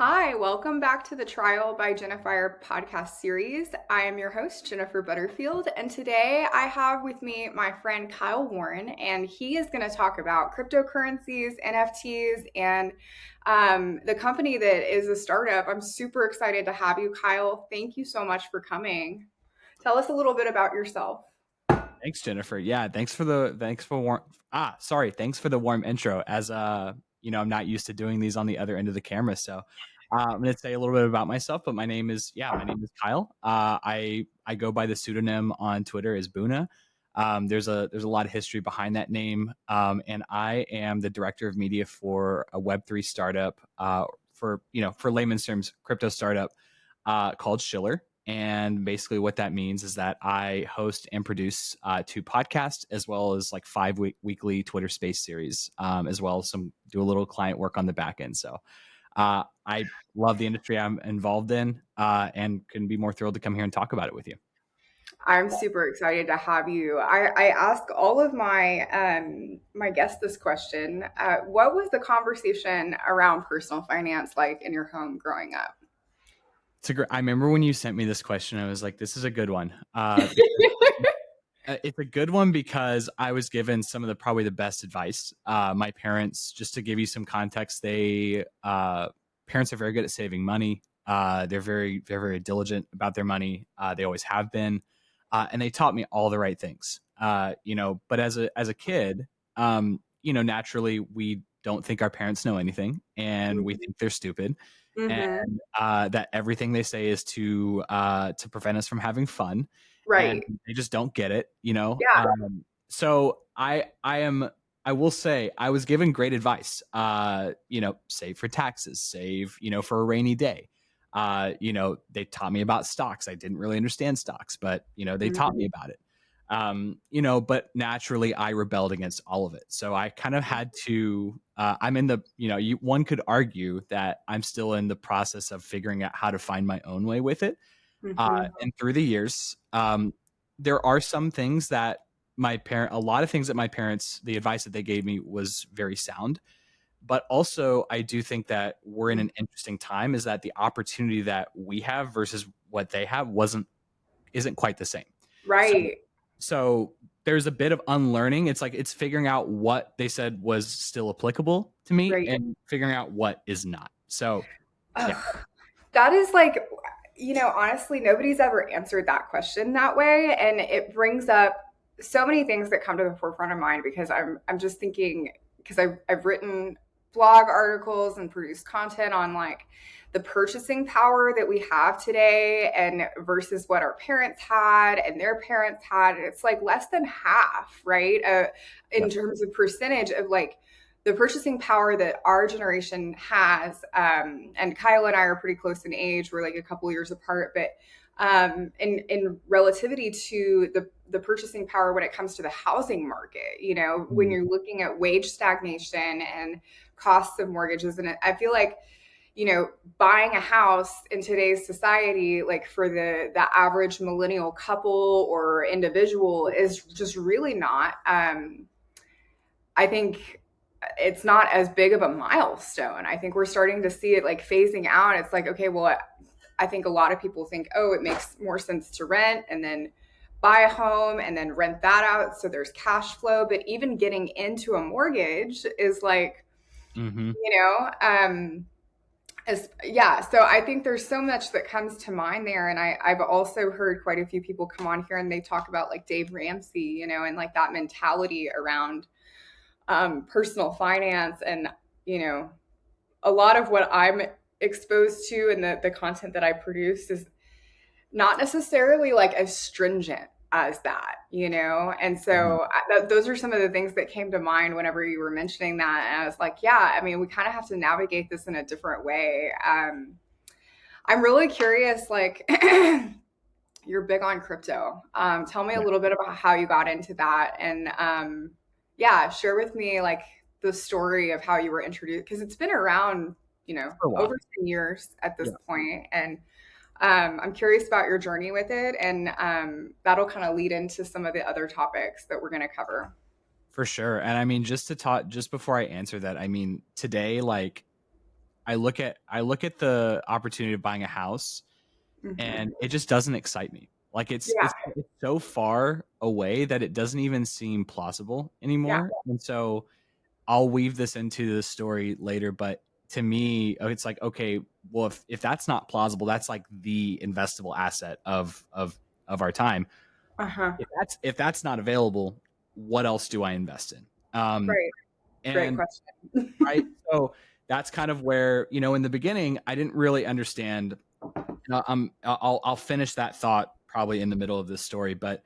Hi, welcome back to the Trial by Jennifer podcast series. I am your host, Jennifer Butterfield, and today I have with me my friend Kyle Warren, and he is going to talk about cryptocurrencies, NFTs, and the company that is a startup. I'm super excited to have you, Kyle. Thank you so much for coming. Tell us a little bit about yourself. Thanks, Jennifer. Yeah, thanks for the warm intro. As I'm not used to doing these on the other end of the camera, so I'm going to say a little bit about myself. But my name is Kyle. I go by the pseudonym on Twitter as Boona. There's a lot of history behind that name, and I am the director of media for a Web3 startup, for layman's terms, crypto startup called Shiller. And basically, what that means is that I host and produce two podcasts, as well as like five weekly Twitter Space series, as well as do a little client work on the back end. So I love the industry I'm involved in, and couldn't be more thrilled to come here and talk about it with you. I'm super excited to have you. I ask all of my guests this question. What was the conversation around personal finance like in your home growing up? I remember when you sent me this question, I was like, "This is a good one." It's a good one because I was given some of probably the best advice. My parents, just to give you some context, they parents are very good at saving money. They're very diligent about their money. They always have been, and they taught me all the right things. But as a kid, naturally we don't think our parents know anything, and we think they're stupid, and Mm-hmm. that everything they say is to prevent us from having fun, and Right. they just don't get it, Yeah. so I will say I was given great advice. Save for taxes, save, for a rainy day. They taught me about stocks. I didn't really understand stocks, but they taught Mhm. me about it. But naturally I rebelled against all of it. So I kind of had to, I'm in the, one could argue that I'm still in the process of figuring out how to find my own way with it. Mhm. And through the years, there are a lot of things that my parents, the advice that they gave me was very sound. But also, I do think that we're in an interesting time, is that the opportunity that we have versus what they have isn't quite the same. So, Right. so there's a bit of unlearning. It's like it's figuring out what they said was still applicable to me Right. and figuring out what is not. So, yeah. Ugh. That is like, honestly, nobody's ever answered that question that way, and it brings up so many things that come to the forefront of mind because I'm just thinking because I've written blog articles and produced content on like the purchasing power that we have today and versus what our parents had and their parents had. And it's like less than half, right? In Yep. terms of percentage of like the purchasing power that our generation has, and Kyle and I are pretty close in age. We're like a couple years apart, but in relativity to the purchasing power when it comes to the housing market, when Mhm. you're looking at wage stagnation and costs of mortgages, and I feel like buying a house in today's society, like for the average millennial couple or individual, is just really not. I think it's not as big of a milestone. I think we're starting to see it like phasing out. It's like, okay, well, I think a lot of people think, oh, it makes more sense to rent and then buy a home and then rent that out. So there's cash flow. But even getting into a mortgage is like, Mhm. you know, yeah. So I think there's so much that comes to mind there. And I've also heard quite a few people come on here and they talk about like Dave Ramsey, and like that mentality around personal finance. And, you know, a lot of what I'm exposed to and the content that I produce is not necessarily like as stringent as that, And Mhm. so those are some of the things that came to mind whenever you were mentioning that. And I was like, yeah, I mean, we kind of have to navigate this in a different way. I'm really curious, like, you're big on crypto. Tell me a Yeah. little bit about how you got into that. And yeah, share with me like the story of how you were introduced, because it's been around, For a while. over 10 years at this Yeah. point. And I'm curious about your journey with it. And that'll kind of lead into some of the other topics that we're going to cover. For sure. And I mean, just before I answer that, I mean, today, like, I look at the opportunity of buying a house, and Hmm. it just doesn't excite me. Like Yeah. it's so far away that it doesn't even seem plausible Yeah. anymore. And so I'll weave this into the story later, but to me, it's like, okay, well, if that's not plausible, that's like the investable asset of our time. Uh-huh. If that's not available, what else do I invest in? Right. Great And right, question. so that's kind of where, in the beginning, I didn't really understand. I'll finish that thought probably in the middle of this story, but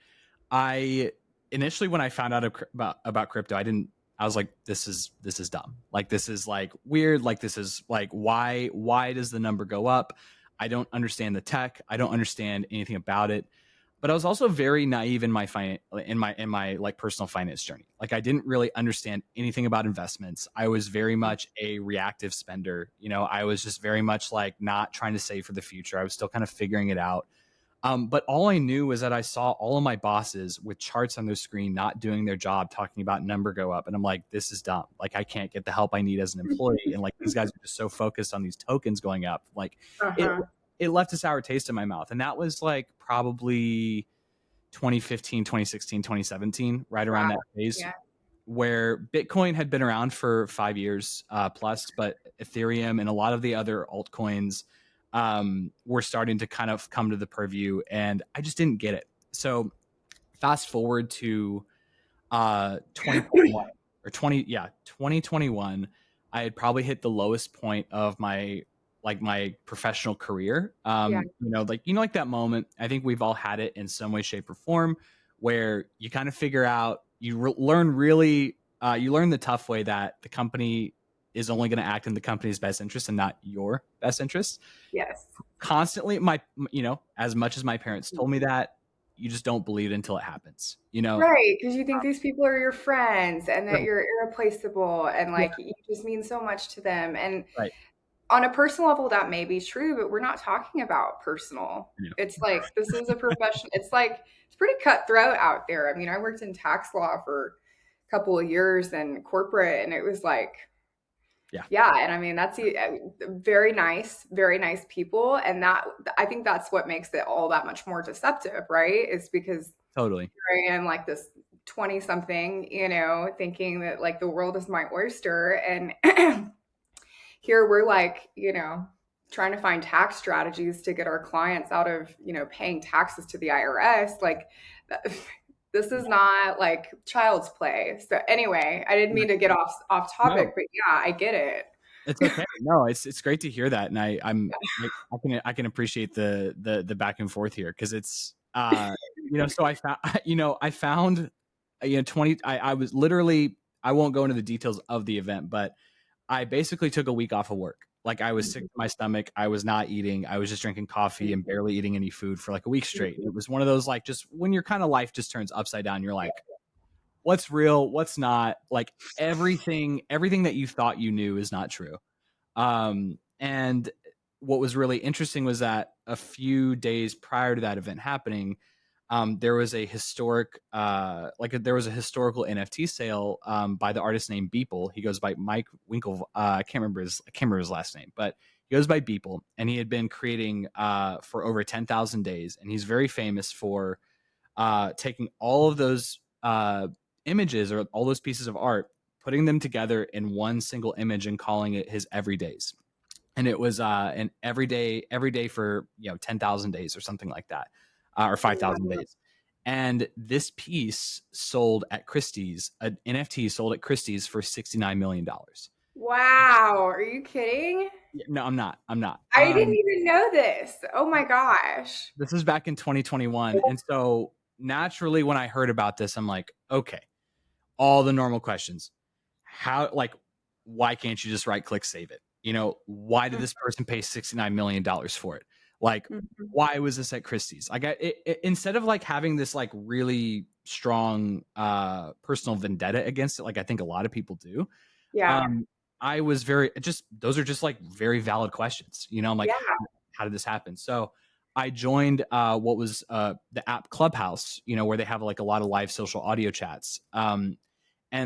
I initially, when I found out about crypto, I was like, this is dumb. Like, this is like weird. Like, this is like, why does the number go up? I don't understand the tech. I don't understand anything about it. But I was also very naive in my in my like personal finance journey. Like, I didn't really understand anything about investments. I was very much a reactive spender. I was just very much like not trying to save for the future. I was still kind of figuring it out. But all I knew was that I saw all of my bosses with charts on their screen not doing their job, talking about number go up. And I'm like, this is dumb. Like, I can't get the help I need as an employee. And like, these guys are just so focused on these tokens going up. Like, it, Uh-huh. it left a sour taste in my mouth. And that was like probably 2015, 2016, 2017, right around Wow. that phase Yeah. where Bitcoin had been around for 5 years plus, but Ethereum and a lot of the other altcoins were starting to kind of come to the purview, and I just didn't get it. So fast forward to 2021 or 2021, I had probably hit the lowest point of my professional career. Yeah. Like that moment. I think we've all had it in some way, shape, or form, where you kind of figure out you learn the tough way that the company is only going to act in the company's best interest and not your best interest. Yes. Constantly, as much as my parents told me that, you just don't believe it until it happens. Right, because you think these people are your friends and that Right. you're irreplaceable and Yeah. like you just mean so much to them. And Right. on a personal level, that may be true, but we're not talking about personal. Yeah. It's like this is a profession. It's like it's pretty cutthroat out there. I mean, I worked in tax law for a couple of years and corporate, and it was like, Yeah. yeah. And I mean, that's very nice people, and that I think that's what makes it all that much more deceptive, right? Is because Totally. here I am, like this 20 something, thinking that like the world is my oyster. And here we're like, trying to find tax strategies to get our clients out of, paying taxes to the IRS. Like, this is not like child's play. So anyway, I didn't mean to get off topic, No, but yeah, I get it. it's okay. No, it's great to hear that, and I can appreciate the back and forth here, because it's so I found 20. I was literally, I won't go into the details of the event, but I basically took a week off of work. Like, I was sick to my stomach. I was not eating. I was just drinking coffee and barely eating any food for like a week straight. It was one of those, like, just when your kind of life just turns upside down. You're like, what's real, what's not? Like, everything that you thought you knew is not true. And what was really interesting was that a few days prior to that event happening, there was a there was a historical NFT sale by the artist named Beeple. He goes by Mike Winkle. I can't remember his last name, but he goes by Beeple, and he had been creating for over 10,000 days, and he's very famous for taking all of those images or all those pieces of art, putting them together in one single image and calling it his everydays. And it was an every day for 10,000 days or something like that, or 5,000 days. And this piece sold at Christie's, an NFT sold at Christie's for $69 million. Wow. Are you kidding? No, I'm not. I'm not. I didn't even know this. Oh my gosh. This was back in 2021, and so naturally, when I heard about this, I'm like, okay, all the normal questions. How, like, why can't you just right click save it? Why did this person pay $69 million for it? Like, Mhm. why was this at Christie's? Like, instead of like having this like really strong personal vendetta against it, like I think a lot of people do, Yeah. um, I was very just those are just like very valid questions. I'm like, Yeah. how did this happen? So I joined what was the app Clubhouse, where they have like a lot of live social audio chats. And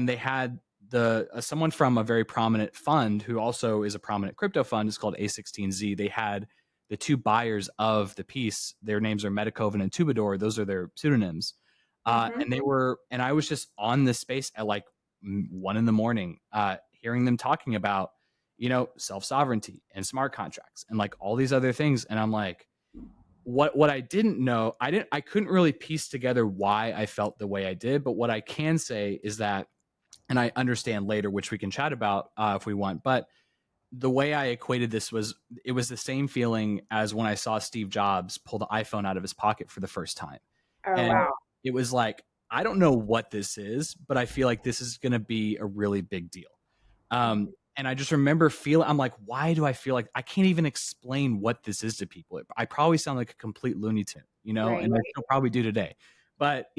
they had the someone from a very prominent fund who also is a prominent crypto fund is called A16Z. They had the two buyers of the piece. Their names are Metacoven and Tubador. Those are their pseudonyms. Mm-hmm. And I was just on this space at like 1 a.m, hearing them talking about, self sovereignty and smart contracts and like all these other things. And I'm like, what I didn't know, I couldn't really piece together why I felt the way I did. But what I can say is that, and I understand later, which we can chat about if we want, but the way I equated this was it was the same feeling as when I saw Steve Jobs pull the iPhone out of his pocket for the first time. Oh, And wow. it was like, I don't know what this is, but I feel like this is going to be a really big deal. And I just remember feeling, I'm like, why do I feel like I can't even explain what this is to people? I probably sound like a complete Looney Tune, Right. and I still probably do today. But,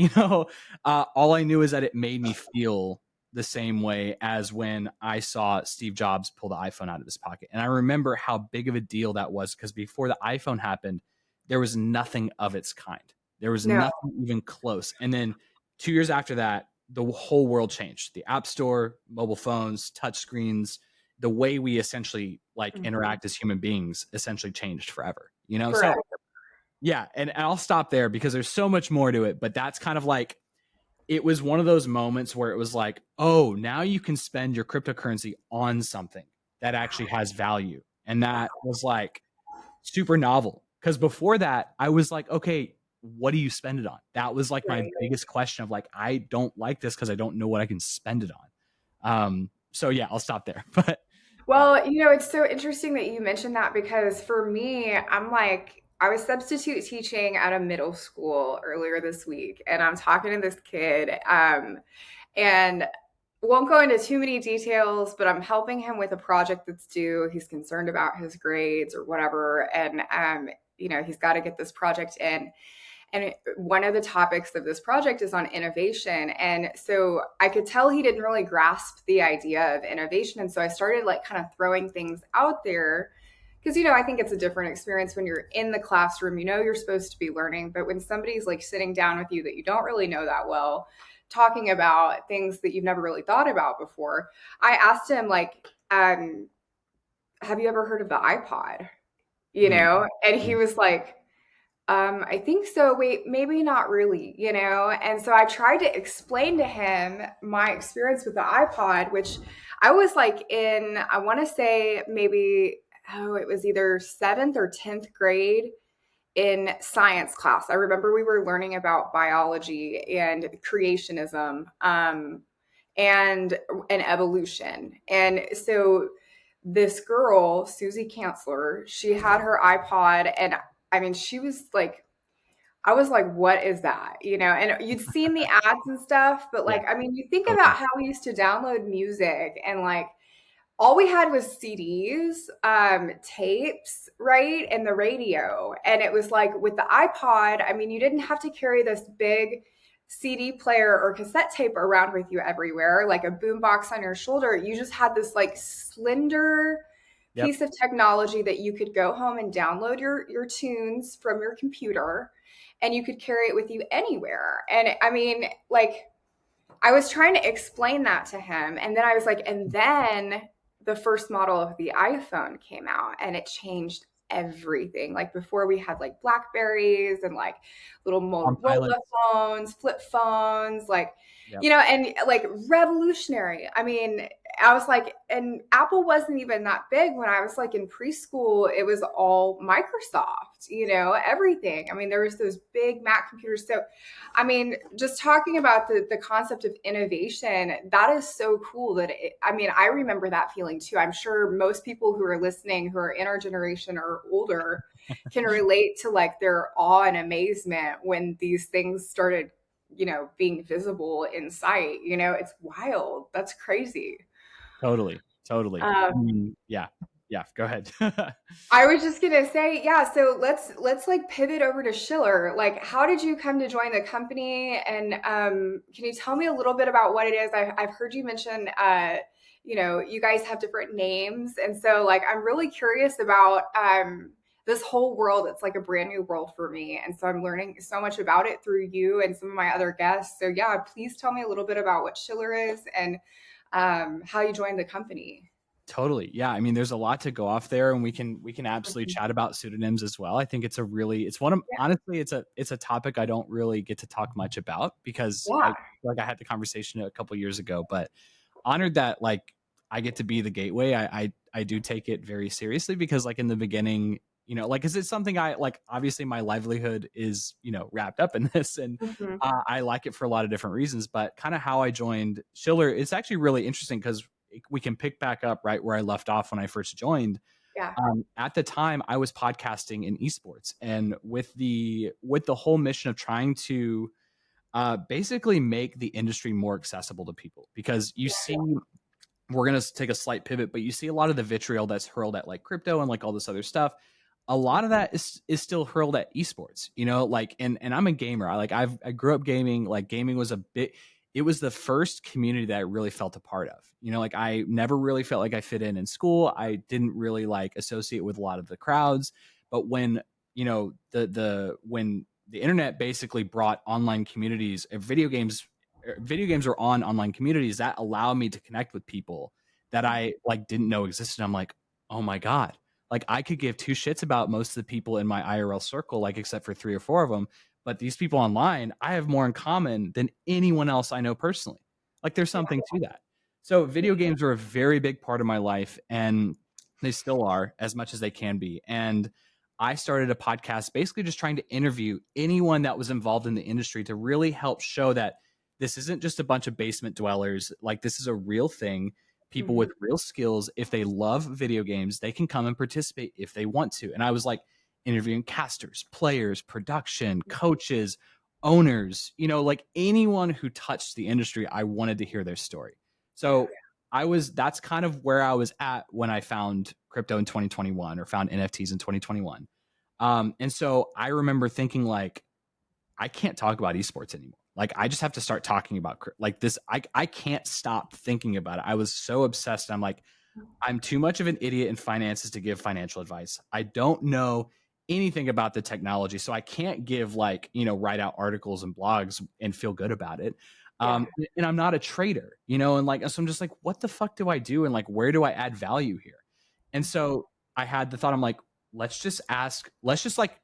all I knew is that it made me feel the same way as when I saw Steve Jobs pull the iPhone out of his pocket. And I remember how big of a deal that was because before the iPhone happened, there was nothing of its kind. There was No. nothing even close. And then 2 years after that, the whole world changed. The App Store, mobile phones, touch screens, the way we essentially like Mm-hmm. interact as human beings essentially changed forever. So Correct. yeah, and I'll stop there because there's so much more to it, but that's kind of like it was one of those moments where it was like, oh, now you can spend your cryptocurrency on something that actually has value. And that was like super novel. Because before that, I was like, okay, what do you spend it on? That was like my Right. biggest question of like, I don't like this because I don't know what I can spend it on. So yeah, I'll stop there. But yeah. Well, it's so interesting that you mentioned that because for me, I'm like, I was substitute teaching at a middle school earlier this week, and I'm talking to this kid, and won't go into too many details, but I'm helping him with a project that's due. He's concerned about his grades or whatever, and he's got to get this project in. And one of the topics of this project is on innovation. And so I could tell he didn't really grasp the idea of innovation. And so I started like kind of throwing things out there because, I think it's a different experience when you're in the classroom, you're supposed to be learning. But when somebody's like sitting down with you that you don't really know that well, talking about things that you've never really thought about before, I asked him, like, have you ever heard of the iPod? Mm, And he mm. was like, I think so. Wait, maybe not really. And so I tried to explain to him my experience with the iPod, which I was like I want to say maybe, it was either seventh or 10th grade in science class. I remember we were learning about biology and creationism, and evolution. And so this girl, Susie Kanzler, she had her iPod, and I mean, she was like, I was like, what is that? And you'd seen the ads and stuff, but Yeah, like, I mean, you think totally. about how we used to download music and like all we had was CDs, tapes, right? And the radio. And it was like with the iPod, I mean, you didn't have to carry this big CD player or cassette tape around with you everywhere, like a boombox on your shoulder. You just had this like slender Yep. piece of technology that you could go home and download your tunes from your computer and you could carry it with you anywhere. And I mean, like, I was trying to explain that to him. And then I was like, and then the first model of the iPhone came out and it changed everything. Like before we had like Blackberries and like little On Motorola pilots. phones, flip phones, like, Yep. and like revolutionary. I mean, I was like, and Apple wasn't even that big when I was like in preschool. It was all Microsoft, everything. I mean, there was those big Mac computers. So I mean, just talking about the concept of innovation, that is so cool I mean, I remember that feeling too. I'm sure most people who are listening, who are in our generation or older, can relate to like their awe and amazement when these things started, being visible in sight. It's wild. That's crazy. Totally. Totally. I Um, mean, yeah. Yeah. Go ahead. I was just gonna say, yeah. So let's like pivot over to Schiller. Like, how did you come to join the company? And can you tell me a little bit about what it is? I've heard you mention, you guys have different names, and so like I'm really curious about this whole world. It's like a brand new world for me, and so I'm learning so much about it through you and some of my other guests. So yeah, please tell me a little bit about what Schiller is and how you joined the company. Totally. Yeah. I mean, there's a lot to go off there, and we can absolutely Mhm. chat about pseudonyms as well. I think it's one of, Yeah. honestly, it's a topic I don't really get to talk much about because Yeah. I had the conversation a couple years ago, but honored that like I get to be the gateway. I do take it very seriously because like in the beginning, like is it something I like, obviously my livelihood is, wrapped up in this, and Hmm. I like it for a lot of different reasons, but kind of how I joined Shiller, it's actually really interesting because we can pick back up right where I left off when I first joined. Yeah. At the time, I was podcasting in esports, and with the whole mission of trying to basically make the industry more accessible to people, because you see, we're going to take a slight pivot, but you see a lot of the vitriol that's hurled at like crypto and like all this other stuff. A lot of that is still hurled at esports, like, and I'm a gamer. I grew up gaming. Like gaming was a bit, it was the first community that I really felt a part of. Like I never really felt like I fit in school. I didn't really like associate with a lot of the crowds. But when, when the internet basically brought online communities, video games were on online communities that allow me to connect with people that I like didn't know existed. I'm like, oh my God. Like I could give two shits about most of the people in my IRL circle, like except for three or four of them. But these people online, I have more in common than anyone else I know personally. Like there's something to that. So video games are a very big part of my life, and they still are as much as they can be. And I started a podcast basically just trying to interview anyone that was involved in the industry to really help show that this isn't just a bunch of basement dwellers. Like this is a real thing. People Hmm. with real skills, if they love video games, they can come and participate if they want to. And I was like interviewing casters, players, production, coaches, owners, like anyone who touched the industry, I wanted to hear their story. Yeah. So that's kind of where I was at when I found crypto in 2021, or found NFTs in 2021. And so I remember thinking like, I can't talk about esports anymore. Like I just have to start talking about like this. I can't stop thinking about it. I was so obsessed. I'm like, I'm too much of an idiot in finances to give financial advice. I don't know anything about the technology, so I can't give like, write out articles and blogs and feel good about it. Yeah. And I'm not a trader, and like, so I'm just like, what the fuck do I do? And like, where do I add value here? And so I had the thought, I'm like, let's just like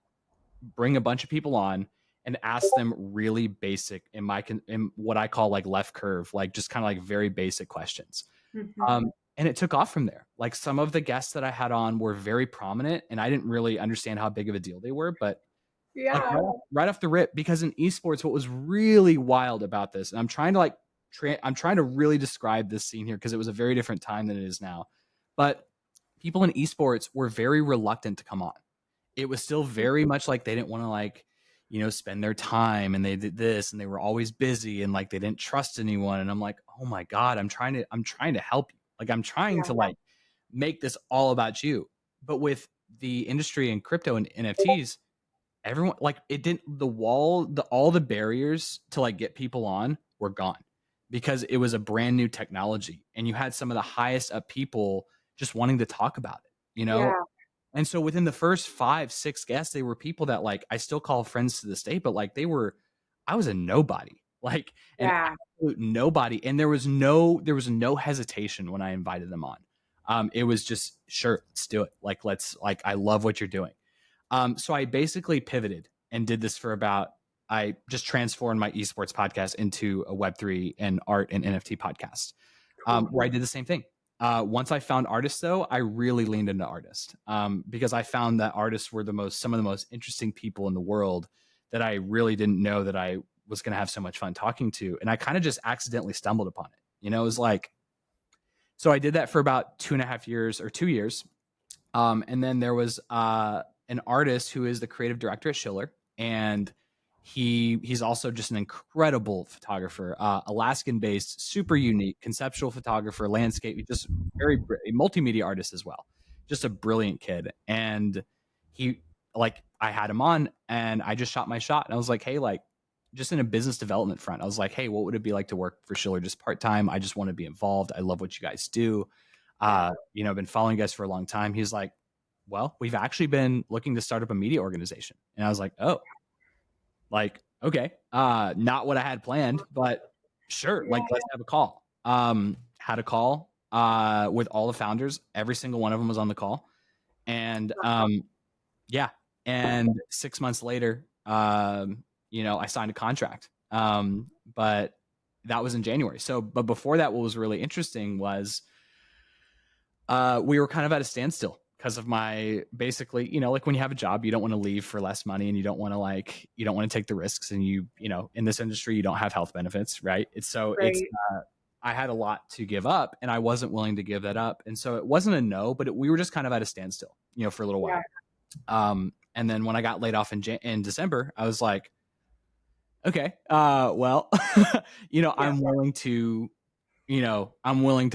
bring a bunch of people on and ask them really basic, in what I call like left curve, like just kind of like very basic questions. Hmm. And it took off from there. Like some of the guests that I had on were very prominent, and I didn't really understand how big of a deal they were, but like Yeah. right off the rip, because in esports, what was really wild about this, and I'm trying to like, I'm trying to really describe this scene here because it was a very different time than it is now. But people in esports were very reluctant to come on. It was still very much like they didn't want to like, spend their time, and they did this, and they were always busy, and like they didn't trust anyone. And I'm like, oh my God, I'm trying to help you. Like I'm trying Yeah. to like make this all about you. But with the industry and crypto and NFTs, everyone like it didn't, all the barriers to like get people on were gone because it was a brand new technology, and you had some of the highest up people just wanting to talk about it. Yeah. And so within the first 5, 6 guests, they were people that like I still call friends to this day, but like I was a nobody, like an Yeah. absolute nobody. And there was no hesitation when I invited them on. It was just, sure, let's do it. Like, I love what you're doing. So I basically pivoted and did this for I just transformed my esports podcast into a Web3 and art and NFT podcast, Cool. where I did the same thing. Once I found artists, though, I really leaned into artists, because I found that artists were some of the most interesting people in the world that I really didn't know that I was going to have so much fun talking to. And I kind of just accidentally stumbled upon it. It was like, so I did that for about 2.5 years or 2 years. And then there was an artist who is the creative director at Schiller, and he's also just an incredible photographer, Alaskan based, super unique, conceptual photographer, landscape, just a multimedia artist as well, just a brilliant kid. And he like I had him on, and I just shot my shot, and I was like, hey, like just in a business development front, I was like, hey, what would it be like to work for Schiller just part time? I just want to be involved. I love what you guys do. Yeah. I've been following you guys for a long time. He's like, well, we've actually been looking to start up a media organization. And I was like, oh, like, okay. Not what I had planned, but sure. Like, let's have a call. had a call with all the founders. Every single one of them was on the call. And yeah. And 6 months later, I signed a contract. But that was in January. So, but before that, what was really interesting was we were kind of at a standstill because of my basically, like when you have a job, you don't want to leave for less money and you don't want to take the risks. And in this industry, you don't have health benefits, right? Right. I had a lot to give up and I wasn't willing to give that up. And so it wasn't a no, but we were just kind of at a standstill, for a little Yeah. while. And then when I got laid off in December, I was like, okay, well, Yeah. I'm willing to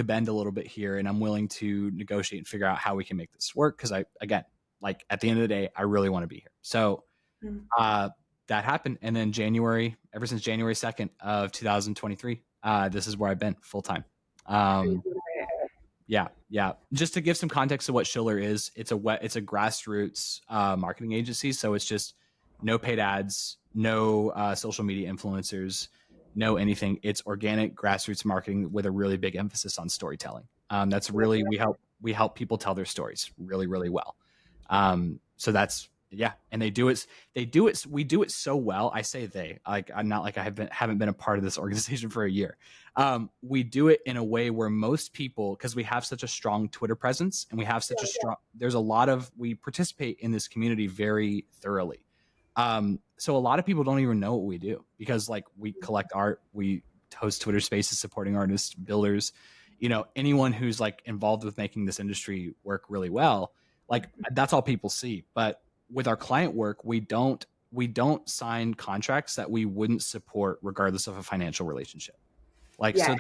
bend a little bit here and I'm willing to negotiate and figure out how we can make this work. Cause again, like at the end of the day, I really want to be here. So, Mm. that happened. And then ever since January 2nd of 2023, this is where I've been full time. Yeah. Just to give some context to what Shiller is, it's a grassroots marketing agency. So it's just no paid ads, no social media influencers, no anything. It's organic grassroots marketing with a really big emphasis on storytelling. That's really we help people tell their stories really, really well. So that's and they do it. We do it so well. I say I'm not like haven't been a part of this organization for a year. We do it in a way where most people, because we have such a strong Twitter presence and we have such a strong, we participate in this community very thoroughly. So a lot of people don't even know what we do because like we collect art, we host Twitter spaces supporting artists, builders, anyone who's like involved with making this industry work really well. Like that's all people see. But with our client work, we don't sign contracts that we wouldn't support regardless of a financial relationship. Like Yeah.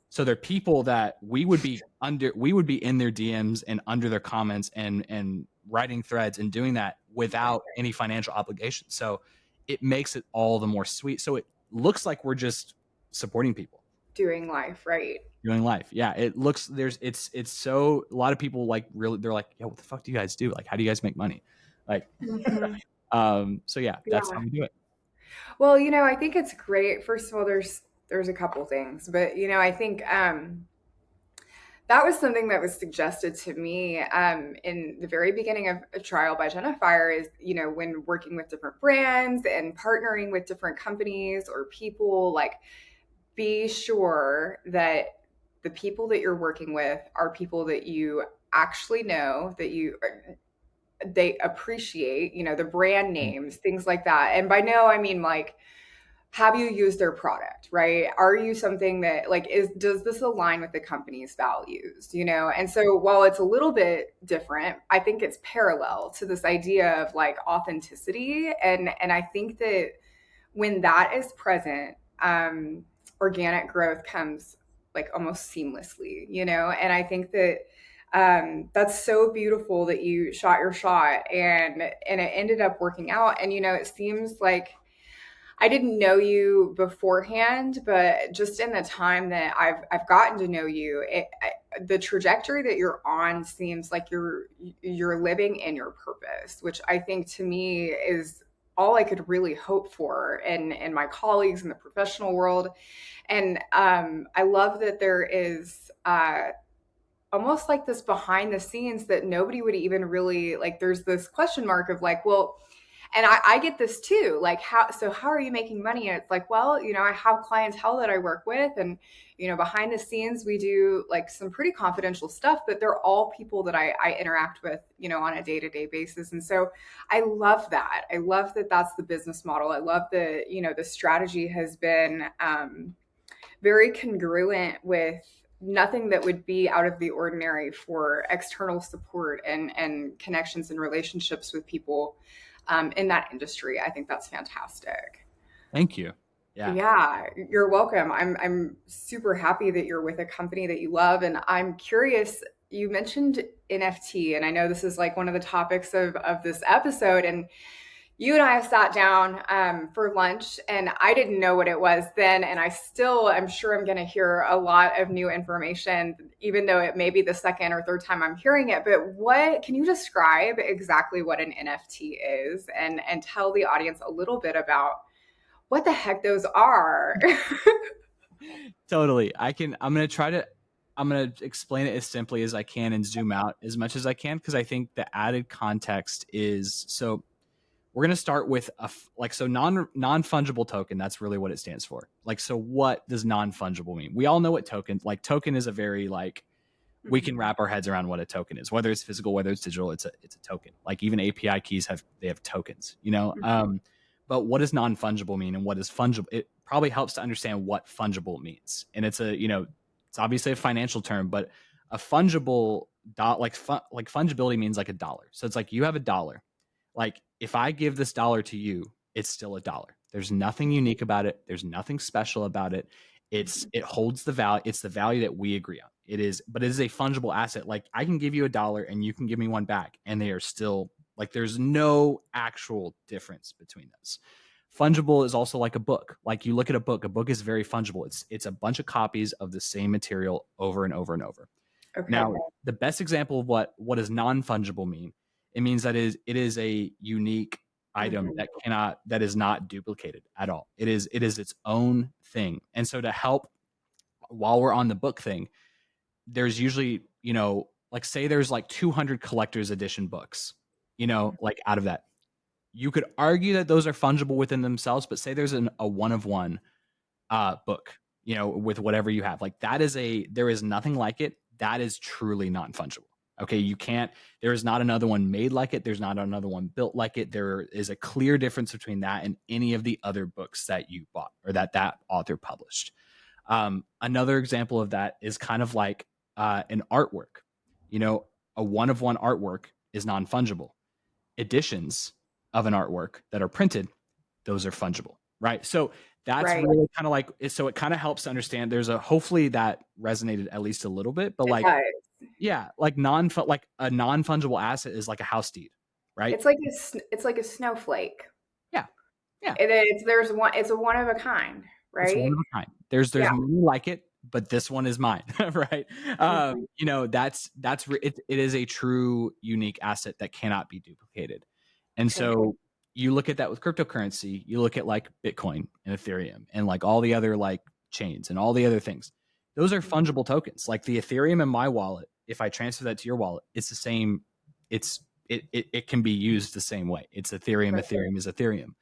so they're people that we would be in their DMs and under their comments and writing threads and doing that without any financial obligation. So it makes it all the more sweet. So it looks like we're just supporting people Doing life, right? doing life. Yeah, it looks it's so a lot of people like really they're like, yo, what the fuck do you guys do? Like, how do you guys make money? Like, Mhm. so yeah, that's how Yeah. we do it. Well, I think it's great. First of all, there's a couple things, but I think that was something that was suggested to me in the very beginning of a trial by Genifire is, when working with different brands and partnering with different companies or people, like be sure that the people that you're working with are people that you actually know, that they appreciate, the brand names, things like that. And by know, I mean like, have you used their product, right? Are you something that like does this align with the company's values, And so while it's a little bit different, I think it's parallel to this idea of like authenticity. And I think that when that is present, organic growth comes like almost seamlessly, And I think that that's so beautiful that you shot your shot and it ended up working out. And it seems like I didn't know you beforehand, but just in the time that I've gotten to know you, the trajectory that you're on seems like you're living in your purpose, which I think to me is all I could really hope for and my colleagues in the professional world. And I love that there is almost like this behind the scenes that nobody would even really like. There's this question mark of like, well, and I get this too, like how are you making money? And it's like, well, I have clientele that I work with and, behind the scenes, we do like some pretty confidential stuff, but they're all people that I interact with, on a day-to-day basis. And so I love that. I love that that's the business model. I love that, the strategy has been very congruent with nothing that would be out of the ordinary for external support and connections and relationships with people in that industry. I think that's fantastic. Thank you. Yeah. Yeah, you're welcome. I'm super happy that you're with a company that you love, and I'm curious. You mentioned NFT, and I know this is like one of the topics of this episode. And you and I have sat down for lunch, and I didn't know what it was then, and I'm sure I'm going to hear a lot of new information, even though it may be the second or third time I'm hearing it. But what can you describe exactly what an NFT is, and tell the audience a little bit about what the heck those are? Totally. I'm going to try to I'm going to explain it as simply as I can and zoom out as much as I can, because I think the added context is, so we're going to start with so non-fungible token. That's really what it stands for. Like, so what does non-fungible mean? We all know what token is a very like, we can wrap our heads around what a token is, whether it's physical, whether it's digital, it's a token. Like even API keys have tokens, but what does non-fungible mean and what is fungible? It probably helps to understand what fungible means. And it's it's obviously a financial term, but a fungible like fungibility means like a dollar. So it's like you have a dollar. Like if I give this dollar to you, it's still a dollar. There's nothing unique about it. There's nothing special about it. It holds the value. It's the value that we agree on. But it is a fungible asset. Like I can give you a dollar and you can give me one back, and they are still like there's no actual difference between those. Fungible is also like a book. Like you look at a book is very fungible. It's a bunch of copies of the same material over and over and over. Okay. Now, the best example of what does non-fungible mean, it means that it is a unique item that is not duplicated at all. It is its own thing. And so to help while we're on the book thing, there's usually, like say there's like 200 collector's edition books, like out of that. You could argue that those are fungible within themselves, but say there's a one of one book, with whatever you have. Like there is nothing like it. That is truly non-fungible. Okay, there is not another one made like it. There's not another one built like it. There is a clear difference between that and any of the other books that you bought or that author published. Another example of that is kind of like an artwork. A one of one artwork is non-fungible. Editions of an artwork that are printed, those are fungible, right? So that's really kind of like, so it kind of helps to understand. Hopefully that resonated at least a little bit, but like, yeah, like like a non-fungible asset is like a house deed, right? It's like a snowflake. Yeah, yeah. It's a one of a kind, It's one right? of a kind. There's many like it, but this one is mine, right? It is a true unique asset that cannot be duplicated. And so you look at that with cryptocurrency, you look at like Bitcoin and Ethereum and like all the other like chains and all the other things. Those are fungible tokens. Like the Ethereum in my wallet, if I transfer that to your wallet, it's the same. It can be used the same way. It's Ethereum. Ethereum is Ethereum.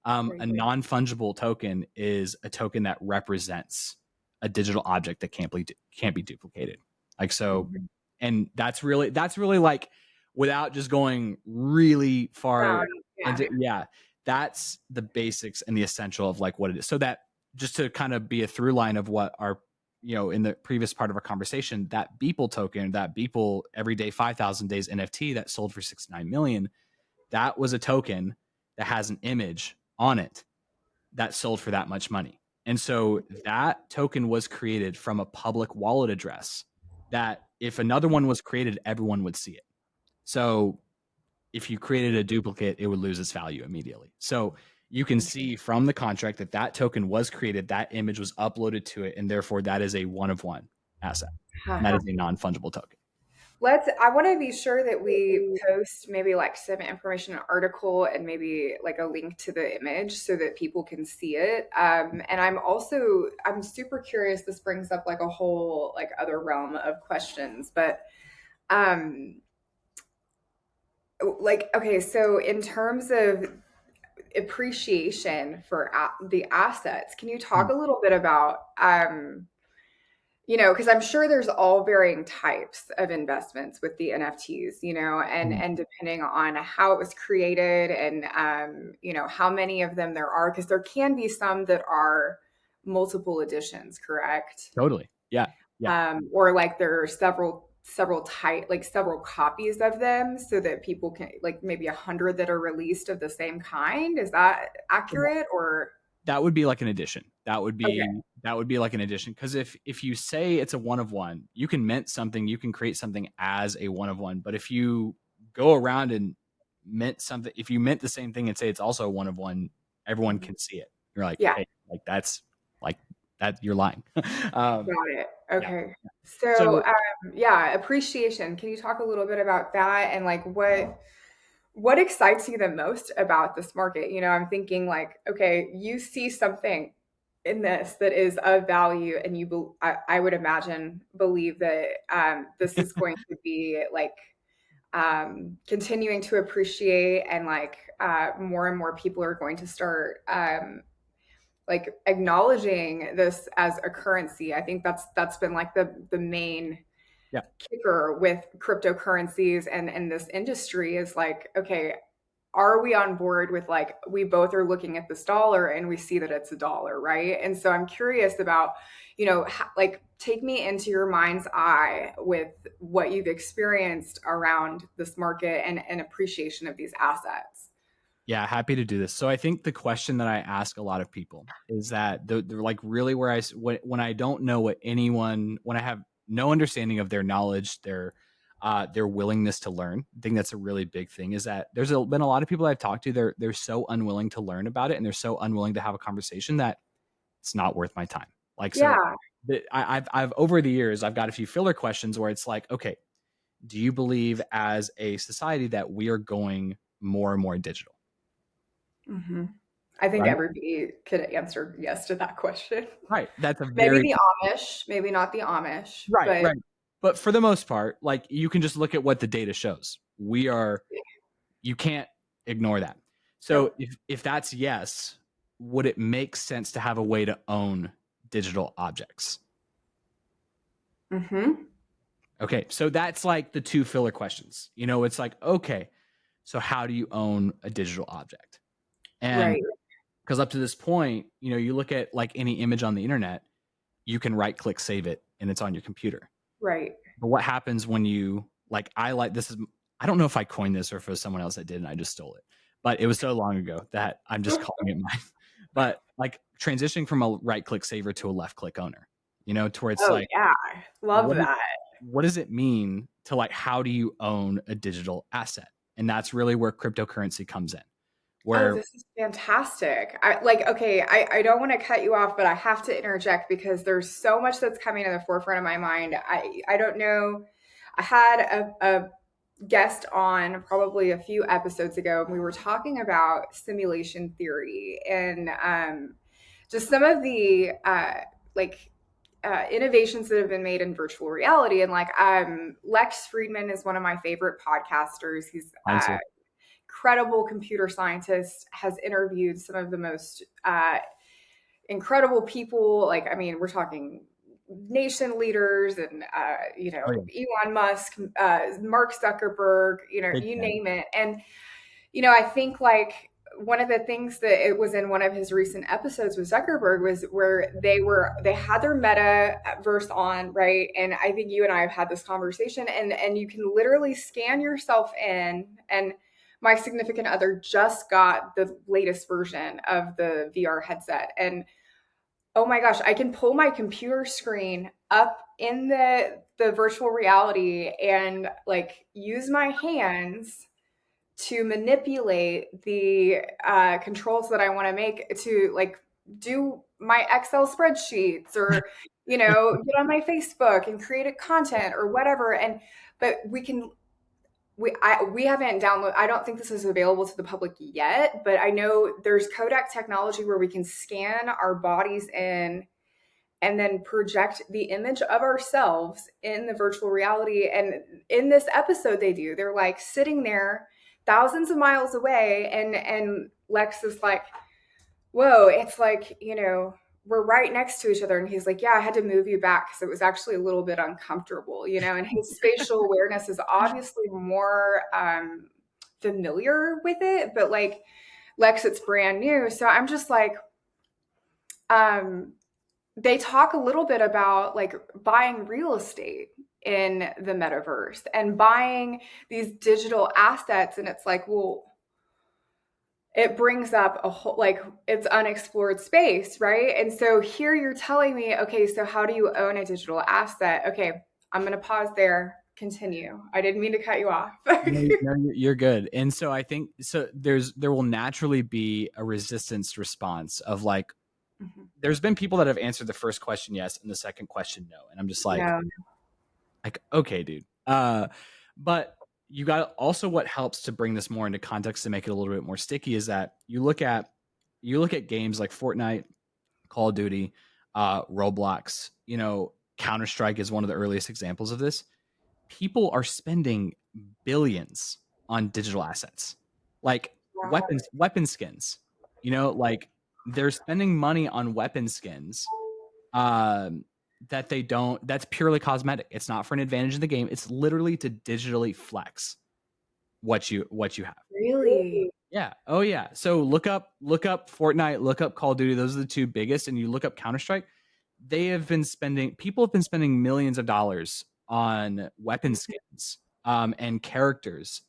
A non-fungible token is a token that represents a digital object that can't be duplicated. Like so, and that's really like without just going really far into that's the basics and the essential of like what it is. So that just to kind of be a through line of what our in the previous part of our conversation, that Beeple token, that Beeple everyday 5,000 days NFT that sold for 69 million, that was a token that has an image on it that sold for that much money. And so that token was created from a public wallet address that if another one was created, everyone would see it. So if you created a duplicate, it would lose its value immediately. So you can see from the contract that token was created, that image was uploaded to it, and therefore that is a one of one asset. And that is a non-fungible token. I want to be sure that we post maybe like some information, an article, and maybe like a link to the image so that people can see it. And I'm super curious. This brings up like a whole like other realm of questions, but like, okay, so in terms of appreciation for the assets, can you talk a little bit about because I'm sure there's all varying types of investments with the NFTs, and depending on how it was created and how many of them there are, because there can be some that are multiple editions, correct? Totally. Yeah. Or like there are several copies of them, so that people can like maybe 100 that are released of the same kind. Is that accurate or? That would be like an addition. That would be like an addition. Because if you say it's a one of one, you can mint something, you can create something as a one of one. But if you go around and mint something, if you mint the same thing and say it's also a one of one, everyone can see it. You're like, hey, like that's like that. You're lying. Got it. Okay. So appreciation. Can you talk a little bit about that and like what excites you the most about this market? I'm thinking like, okay, you see something in this that is of value, and I would imagine believe that this is going to be like continuing to appreciate, and like more and more people are going to start like acknowledging this as a currency. I think that's been like the main Yeah. kicker with cryptocurrencies and this industry is like, okay, are we on board with like we both are looking at this dollar and we see that it's a dollar, right? And so I'm curious about, like take me into your mind's eye with what you've experienced around this market and appreciation of these assets. Yeah, happy to do this. So I think the question that I ask a lot of people is that they're like really where when I don't know what anyone, when I have no understanding of their knowledge, their willingness to learn. I think that's a really big thing. Is that been a lot of people I've talked to. They're so unwilling to learn about it, and they're so unwilling to have a conversation that it's not worth my time. Like so, Yeah. I've over the years I've got a few filler questions where it's like, okay, do you believe as a society that we are going more and more digital? Hmm. I think Right. everybody could answer yes to that question. Right. That's a Maybe very the Amish, maybe not the Amish, right, but right. But for the most part, like you can just look at what the data shows. You can't ignore that. So nope. if that's yes, would it make sense to have a way to own digital objects? Hmm. Okay, so that's like the two filler questions. It's like, okay, so how do you own a digital object? And Right, because up to this point, you look at like any image on the internet, you can right click save it and it's on your computer. right. But what happens when you like I like this is I don't know if I coined this or if it was someone else that did and I just stole it. But it was so long ago that I'm just calling it mine. But like transitioning from a right click saver to a left click owner, to where it's Oh like yeah, love what that. what does it mean to like how do you own a digital asset? And that's really where cryptocurrency comes in. Oh, Where this is fantastic. I like, okay, I don't want to cut you off, but I have to interject because there's so much that's coming to the forefront of my mind. I don't know. I had a guest on probably a few episodes ago, and we were talking about simulation theory and just some of the like innovations that have been made in virtual reality. And like Lex Friedman is one of my favorite podcasters. He's mine too. credible computer scientist, has interviewed some of the most incredible people. Like, I mean, we're talking nation leaders and, Oh yeah. Elon Musk, Mark Zuckerberg, Big you fan. name it. And, I think like one of the things that it was in one of his recent episodes with Zuckerberg was where they had their metaverse on, right? And I think you and I have had this conversation, and you can literally scan yourself in. And my significant other just got the latest version of the VR headset, and oh my gosh, I can pull my computer screen up in the virtual reality and like use my hands to manipulate the controls that I want to make to like do my Excel spreadsheets, or get on my Facebook and create a content or whatever. And but we haven't downloaded. I don't think this is available to the public yet, but I know there's Kodak technology where we can scan our bodies in and then project the image of ourselves in the virtual reality. And in this episode, they're like sitting there thousands of miles away, and Lex is like, whoa, it's like, we're right next to each other. And he's like, yeah, I had to move you back because it was actually a little bit uncomfortable, and his spatial awareness is obviously more familiar with it, but like Lex, it's brand new. So I'm just like, um, they talk a little bit about like buying real estate in the metaverse and buying these digital assets. And it's like, well, it brings up a whole, like, it's unexplored space, right? And so here you're telling me, okay, so how do you own a digital asset? Okay, I'm going to pause there. Continue. I didn't mean to cut you off. No, no, you're good. And so I think so there will naturally be a resistance response of like Mhm. there's been people that have answered the first question yes and the second question no. And I'm just Yeah. like okay, dude. But you got also what helps to bring this more into context to make it a little bit more sticky is that you look at games like Fortnite, Call of Duty, Roblox, Counter-Strike is one of the earliest examples of this. People are spending billions on digital assets, like Wow. weapon skins. Like they're spending money on weapon skins um, that they don't. That's purely cosmetic. It's not for an advantage in the game. It's literally to digitally flex what you have. Really? Yeah. Oh yeah. So look up Fortnite, look up Call of Duty. Those are the two biggest, and you look up Counter Strike. People have been spending millions of dollars on weapon skins and characters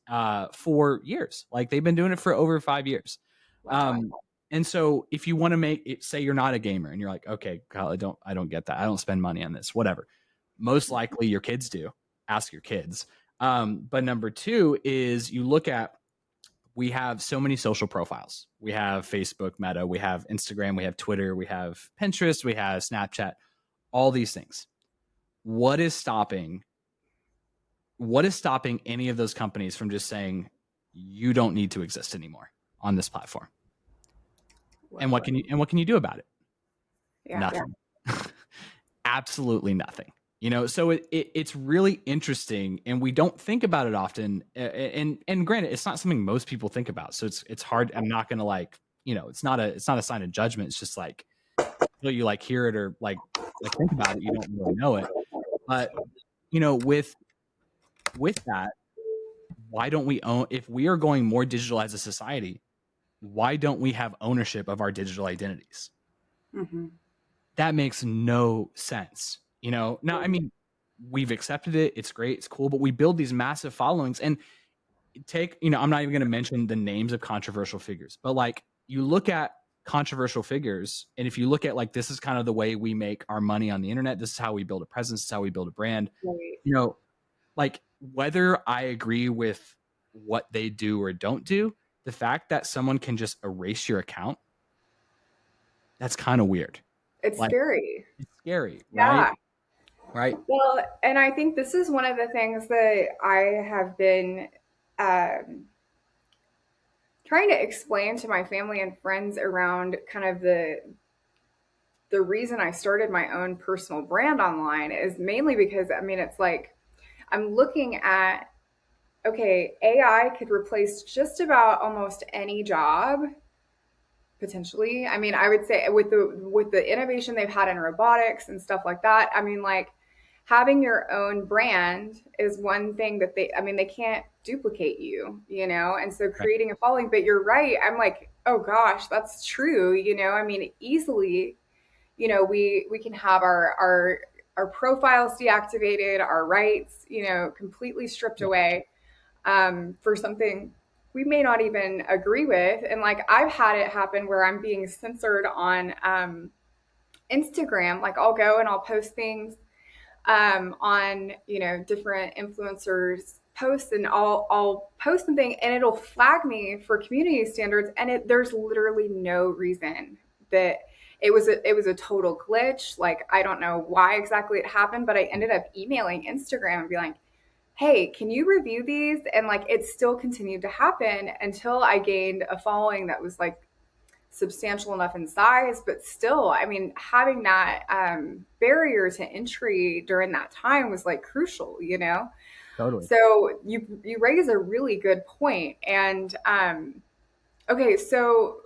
for years. Like they've been doing it for over 5 years. Wow. Um, and so if you want to make it, say you're not a gamer and you're like, okay, Kyle, I don't get that. I don't spend money on this, whatever. Most likely your kids do. Ask your kids. But number two is you look at, we have so many social profiles. We have Facebook, Meta, we have Instagram, we have Twitter, we have Pinterest, we have Snapchat, all these things. What is stopping any of those companies from just saying you don't need to exist anymore on this platform? And Wow. what can you do about it? Yeah. Nothing. Absolutely nothing. So it's really interesting, and we don't think about it often. And granted, it's not something most people think about, so it's hard. I'm not gonna it's not a sign of judgment. It's just like, you like hear it or like think about it, you don't really know it. But with that, why don't we own, if we are going more digital as a society, why don't we have ownership of our digital identities? Hmm. That makes no sense. Now, I mean, we've accepted it. It's great. It's cool. But we build these massive followings and I'm not even going to mention the names of controversial figures, but like you look at controversial figures. And if you look at like, this is kind of the way we make our money on the internet. This is how we build a presence. This is how we build a brand. Right. Like whether I agree with what they do or don't do, the fact that someone can just erase your account, that's kind of weird. It's Like scary. it's scary, right? Yeah. Right. Well, and I think this is one of the things that I have been um, trying to explain to my family and friends around kind of the reason I started my own personal brand online is mainly because I mean it's like I'm looking at, okay, AI could replace just about almost any job potentially. I mean, I would say with the innovation they've had in robotics and stuff like that, I mean like having your own brand is one thing that I mean they can't duplicate you. And so Right. creating a following, but you're right. I'm like, "Oh gosh, that's true. I mean, easily, we can have our profiles deactivated, our rights, completely stripped Yeah. away for something we may not even agree with. And like I've had it happen where I'm being censored on Instagram. Like I'll go and I'll post things on different influencers posts, and I'll post something and it'll flag me for community standards, and there's literally no reason that it was a total glitch. Like I don't know why exactly it happened, but I ended up emailing Instagram and be like, hey, can you review these? And like it still continued to happen until I gained a following that was like substantial enough in size. But still, I mean, having that barrier to entry during that time was like crucial. Totally. So you raise a really good point. And okay, so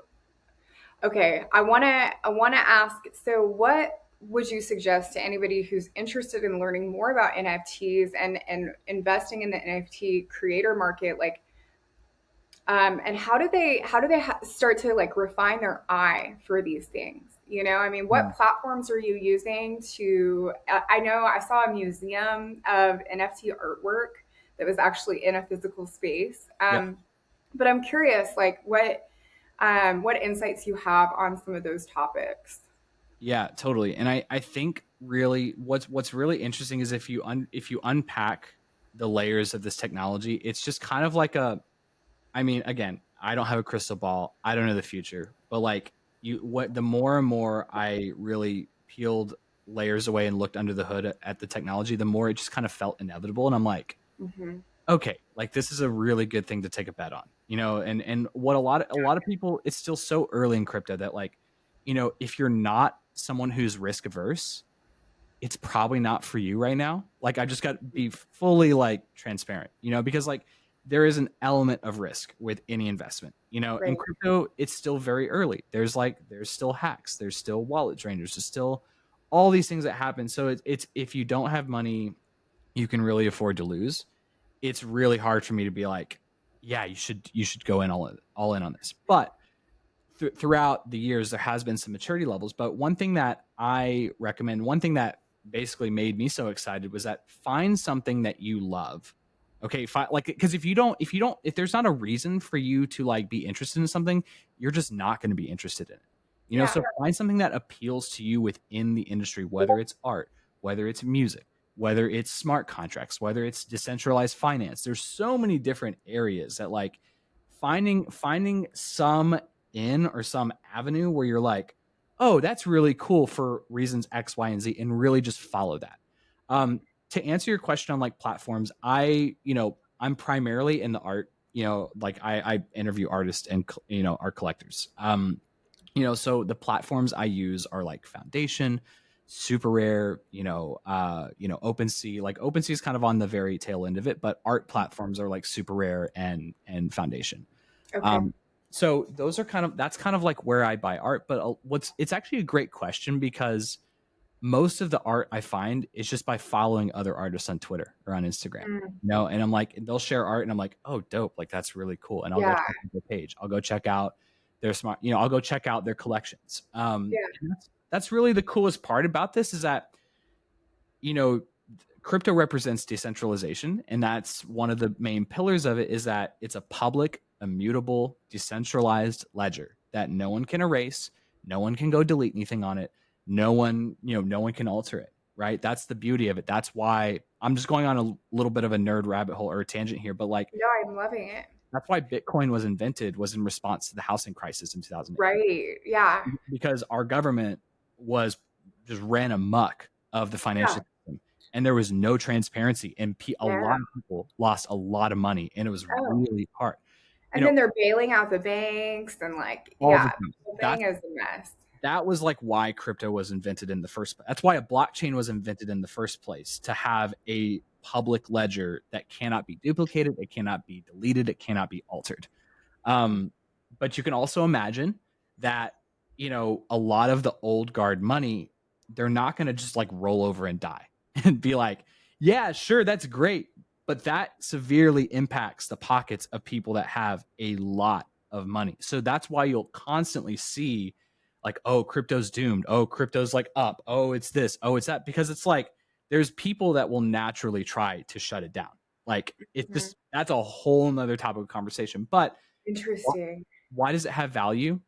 okay, I wanna ask, so what would you suggest to anybody who's interested in learning more about NFTs and investing in the NFT creator market? Like, and how do they start to like refine their eye for these things? I mean, what Mm. platforms are you using to? I know I saw a museum of NFT artwork that was actually in a physical space. Yep. But I'm curious, like, what insights you have on some of those topics. Yeah, totally. And I think really what's really interesting is if you unpack the layers of this technology, it's just kind of like I mean, again, I don't have a crystal ball. I don't know the future, but like the more and more I really peeled layers away and looked under the hood at the technology, the more it just kind of felt inevitable. And I'm like, Hmm. okay, like this is a really good thing to take a bet on. And what a lot of people, it's still so early in crypto that like, if you're not someone who's risk averse, it's probably not for you right now. Like, I just got to be fully like transparent, because like there is an element of risk with any investment, in Right. crypto, it's still very early. There's still hacks, there's still wallet drainers, there's still all these things that happen. So it's if you don't have money you can really afford to lose, it's really hard for me to be like, yeah, you should go in all in on this. But throughout the years, there has been some maturity levels. But one thing that I recommend, one thing that basically made me so excited was that find something that you love. Okay, like, because if there's not a reason for you to like be interested in something, you're just not going to be interested in it. Yeah. So find something that appeals to you within the industry, whether it's art, whether it's music, whether it's smart contracts, whether it's decentralized finance. There's so many different areas that like finding some in or some avenue where you're like, oh, that's really cool for reasons X, Y, and Z, and really just follow that. To answer your question on like platforms, I'm primarily in the art, like I interview artists and, art collectors. So the platforms I use are like Foundation, Super Rare, OpenSea. Like OpenSea is kind of on the very tail end of it, but art platforms are like Super Rare and Foundation. Okay. Um, so that's kind of like where I buy art. But it's actually a great question because most of the art I find is just by following other artists on Twitter or on Instagram. Mm. And I'm like, they'll share art, and I'm like, oh, dope, like that's really cool. And I'll go Yeah. check out their page. I'll go check out their smart, I'll go check out their collections. Yeah. And that's really the coolest part about this is that you know crypto represents decentralization, and that's one of the main pillars of it is that it's a public, immutable, decentralized ledger that no one can erase, no one can go delete anything on it, no one can alter it, right? That's the beauty of it. That's why I'm just going on a little bit of a nerd rabbit hole or a tangent here, but like No, I'm loving it. that's why Bitcoin was invented, was in response to the housing crisis in 2008, Right. Yeah. because our government was just ran amok of the Yeah. financial system, and there was no transparency, and a Yeah. lot of people lost a lot of money, and it was Oh. really hard. you And know then they're bailing out the banks and like, all the yeah, things the whole thing that's is a mess. that was like why crypto was invented in the first place. That's why a blockchain was invented in the first place, to have a public ledger that cannot be duplicated, it cannot be deleted, it cannot be altered. Um, but you can also imagine that, a lot of the old guard money, they're not going to just like roll over and die and be like, yeah, sure, that's great. But that severely impacts the pockets of people that have a lot of money. So that's why you'll constantly see like, oh, crypto's doomed. Oh, crypto's like up. Oh, it's this. Oh, it's that. Because it's like there's people that will naturally try to shut it down. Like it's Mhm. just, that's a whole nother topic of conversation. But Interesting. why does it have value?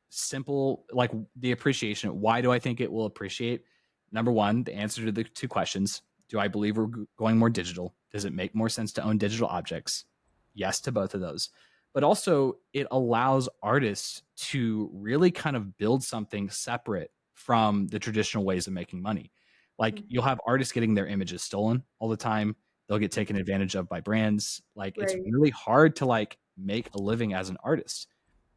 Simple, like the appreciation. Why do I think it will appreciate? Number one, the answer to the two questions. Do I believe we're going more digital? Does it make more sense to own digital objects? Yes to both of those. But also, it allows artists to really kind of build something separate from the traditional ways of making money. Like Mhm. you'll have artists getting their images stolen all the time. They'll get taken advantage of by brands. Like it's Right. really hard to like make a living as an artist.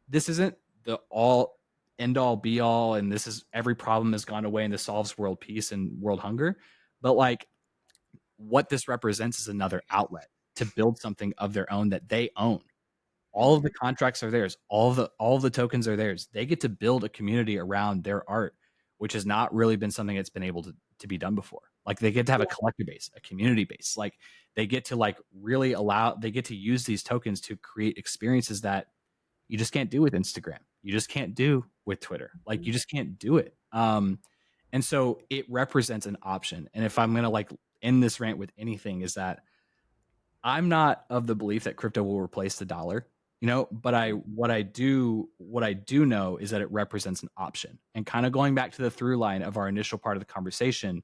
This isn't the all end all be all, and this is every problem has gone away and this solves world peace and world hunger. But like what this represents is another outlet to build something of their own that they own. All of the Mhm. contracts are theirs. All of the tokens are theirs. They get to build a community around their art, which has not really been something that's been able to be done before. Like they get to have a Yeah. collector base, a community base. Like they get to like really they get to use these tokens to create experiences that you just can't do with Instagram. You just can't do with Twitter. Like you just can't do it. And so it represents an option. And if I'm gonna like end this rant with anything, is that I'm not of the belief that crypto will replace the dollar, but what I do know is that it represents an option. And kind of going back to the through line of our initial part of the conversation,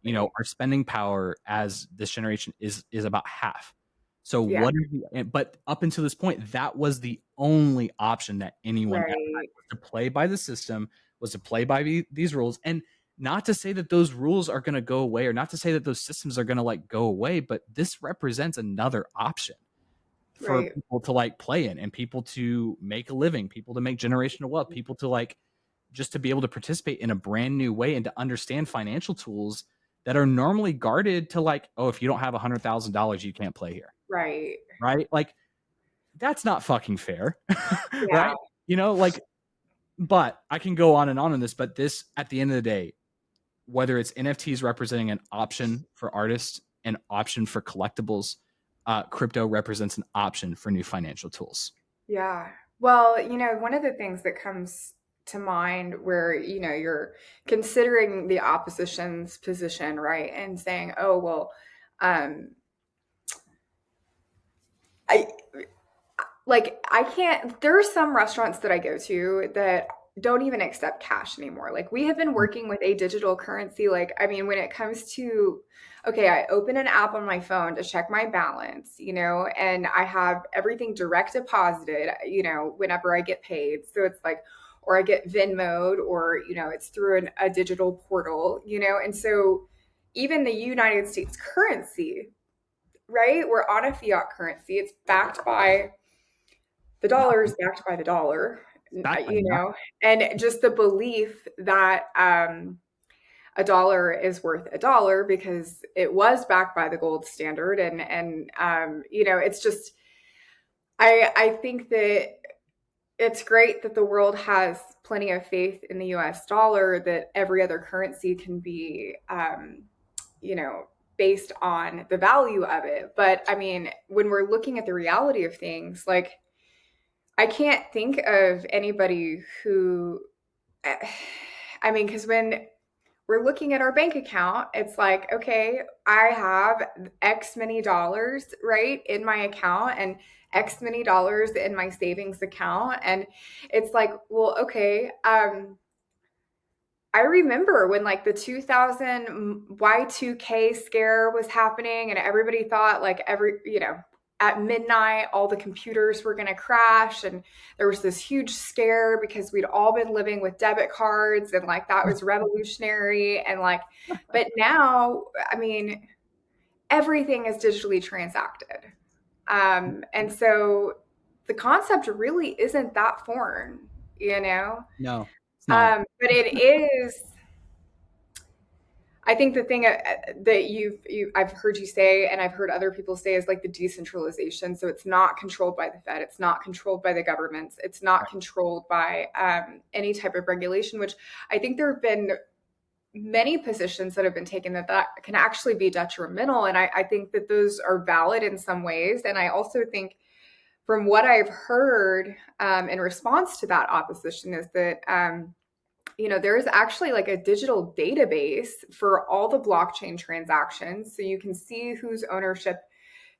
Right. our spending power as this generation is about half. So Yeah. but up until this point, that was the only option that anyone ever had, Right. was to play by the system, was to play by these rules. And not to say that those rules are going to go away, or not to say that those systems are going to like go away, but this represents another option for Right. people to like play in, and people to make a living, people to make generational wealth, people to like just to be able to participate in a brand new way and to understand financial tools that are normally guarded to like, oh, if you don't have $100,000, you can't play here. Right. Right. Like, that's not fucking fair. Yeah. Right. You know, like, but I can go on and on this, but this, at the end of the day, whether it's NFTs representing an option for artists, an option for collectibles, crypto represents an option for new financial tools. Yeah. Well, one of the things that comes to mind where, you're considering the opposition's position, right? And saying, oh, well, um, I I can't, there are some restaurants that I go to that don't even accept cash anymore. Like we have been working with a digital currency. Like, I mean, when it comes to, okay, I open an app on my phone to check my balance, and I have everything direct deposited, whenever I get paid. So it's like, or I get Venmoed, or, it's through a digital portal, and so even the United States currency, right? We're on a fiat currency. It's backed by the dollar is backed by the dollar, Exactly. Yeah. and just the belief that a dollar is worth a dollar because it was backed by the gold standard, and it's just I think that it's great that the world has plenty of faith in the U.S. dollar, that every other currency can be you know based on the value of it. But I mean, when we're looking at the reality of things, like I can't think of anybody who, I mean, because when we're looking at our bank account, it's like, okay, I have X many dollars, right, in my account, and X many dollars in my savings account. And it's like, well, okay, I remember when like the 2000 Y2K scare was happening, and everybody thought like at midnight all the computers were going to crash, and there was this huge scare because we'd all been living with debit cards, and like that was revolutionary. And like, but now, I mean, everything is digitally transacted. And so the concept really isn't that foreign, you know? No, it's not. But it is, I think the thing that I've heard you say, and I've heard other people say, is like the decentralization. So it's not controlled by the Fed, it's not controlled by the governments, it's not controlled by any type of regulation. Which I think there have been many positions that have been taken that can actually be detrimental, and I think that those are valid in some ways. And I also think, from what I've heard in response to that opposition, is that there's actually like a digital database for all the blockchain transactions. So you can see whose ownership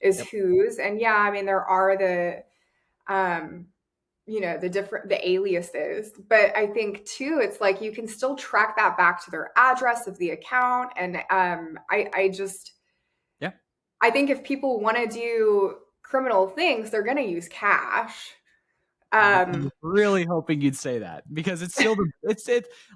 is whose. And yeah, I mean, there are the aliases, but I think too, it's like you can still track that back to their address of the account. And Yeah. I think if people want to do criminal things, they're going to use cash. I was really hoping you'd say that, because it's still it's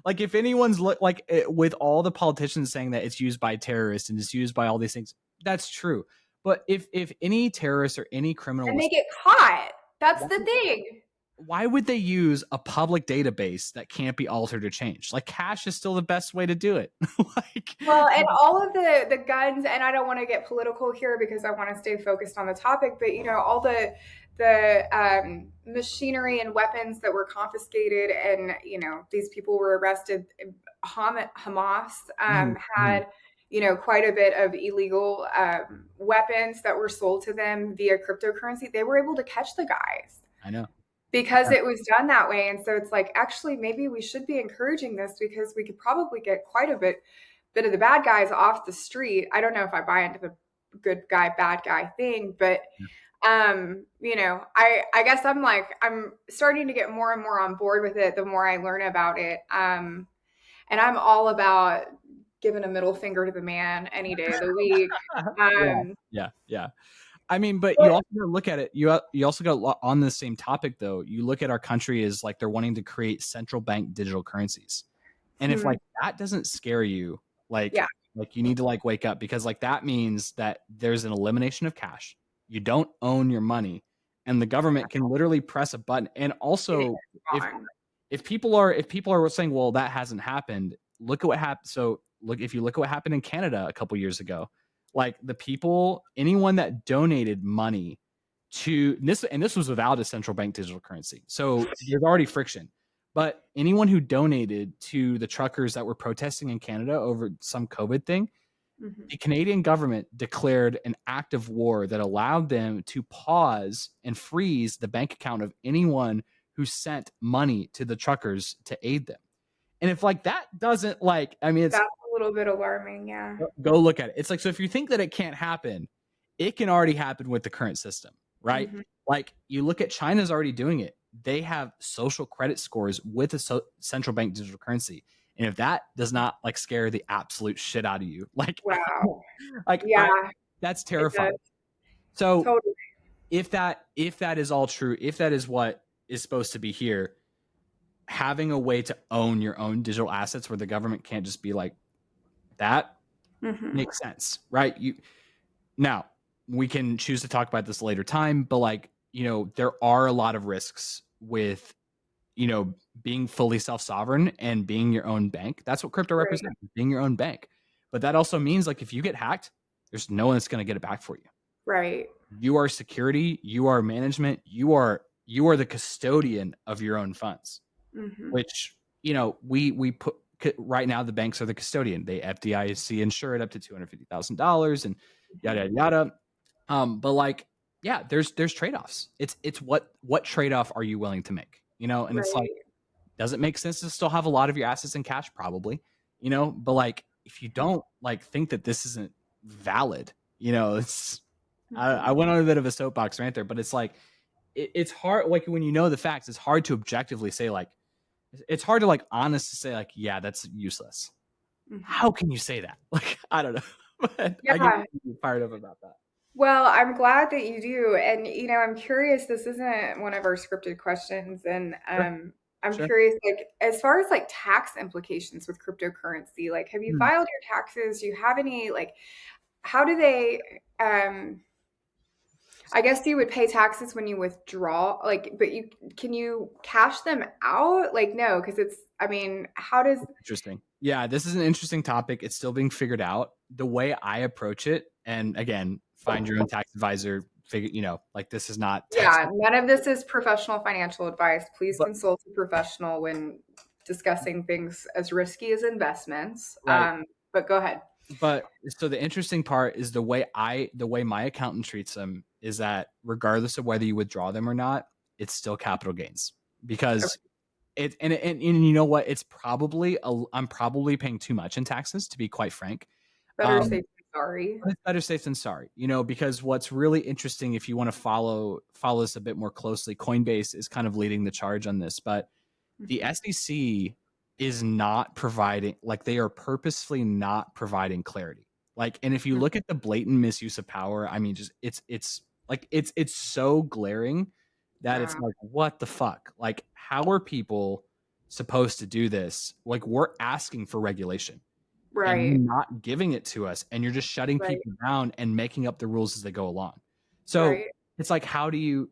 like, if anyone's with all the politicians saying that it's used by terrorists and it's used by all these things, that's true. But if any terrorist or any criminal And was, they get caught. That's the thing. why would they use a public database that can't be altered or changed? Like, cash is still the best way to do it. Well, and all of the guns, and I don't want to get political here because I want to stay focused on the topic, but all the machinery and weapons that were confiscated, and these people were arrested. Hamas had quite a bit of illegal weapons that were sold to them via cryptocurrency. They were able to catch the guys. I know. Because it was done that way. And so it's like, actually, maybe we should be encouraging this, because we could probably get quite a bit of the bad guys off the street. I don't know if I buy into the good guy, bad guy thing, but I guess I'm starting to get more and more on board with it the more I learn about it. And I'm all about giving a middle finger to the man any day of the week. Yeah. I mean, but you also got to look at it. You also got, on the same topic though, you look at our country as like they're wanting to create central bank digital currencies. And if like that doesn't scare you, like you need to like wake up, because like that means that there's an elimination of cash. You don't own your money, and the government can literally press a button. And also, if people are saying, well, that hasn't happened, look at what happened. So if you look at what happened in Canada a couple years ago, like the people, anyone that donated money to this, and this was without a central bank digital currency. So there's already friction. But anyone who donated to the truckers that were protesting in Canada over some COVID thing, Mhm. the Canadian government declared an act of war that allowed them to pause and freeze the bank account of anyone who sent money to the truckers to aid them. And if like that doesn't like, I mean, it's That's a little bit alarming, yeah. go look at it. It's like, so if you think that it can't happen, it can already happen with the current system, right? Mhm. Like you look at China's already doing it. They have social credit scores with a central bank digital currency. And if that does not like scare the absolute shit out of you, like, Wow. like I, Yeah, that's it terrifying. does. So Totally. if that is all true, if that is what is supposed to be here, having a way to own your own digital assets where the government can't just be like, that Mhm. makes sense, right? You now we can choose to talk about this later time, but like, there are a lot of risks with, being fully self-sovereign and being your own bank. That's what crypto Right, represents, being your own bank. But that also means like if you get hacked, there's no one that's going to get it back for you. right. You are security, you are management, you are the custodian of your own funds, Mhm. which, we put right now the banks are the custodian. They FDIC insure it up to $250,000 and yada Mhm. yada yada. But like, yeah, there's trade-offs. It's what trade-off are you willing to make? And it's like, Right. does it make sense to still have a lot of your assets in cash? Probably, but like if you don't like think that this isn't valid, it's I Mhm. went on a bit of a soapbox rant there, but it's like it's hard, like when you know the facts, it's hard to objectively say like it's hard to like honest to say like, yeah, that's useless. Mhm. How can you say that? Like, I don't know. But I get Yeah. fired up about that. Well, I'm glad that you do. And, I'm curious, this isn't one of our scripted questions. And Sure. I'm Sure. curious, like, as far as like tax implications with cryptocurrency, like, have you Hmm. filed your taxes? Do you have any, like, how do they, I guess you would pay taxes when you withdraw, like, but can you cash them out? Like, no, because I mean, how does, Interesting. Yeah, this is an interesting topic. It's still being figured out. The way I approach it, and again, find your own tax advisor. Figure, like this is not tax, yeah, none of this is professional financial advice. Please but consult a professional when discussing things as risky as investments. right. But go ahead. But so the interesting part is the way my accountant treats them is that regardless of whether you withdraw them or not, it's still capital gains because Okay, and you know what? I'm probably paying too much in taxes, to be quite frank. better Um, safe than sorry. but it's better safe than sorry, because what's really interesting, if you want to follow this a bit more closely, Coinbase is kind of leading the charge on this, but the Mhm. SEC is not providing, like they are purposefully not providing clarity. Like, and if you Mhm. look at the blatant misuse of power, I mean, just it's like it's so glaring that it's Wow. like, what the fuck? Like, how are people supposed to do this? Like, we're asking for regulation and you're Right, not giving it to us, and you're just shutting right, people down and making up the rules as they go along. So right. it's like, how do you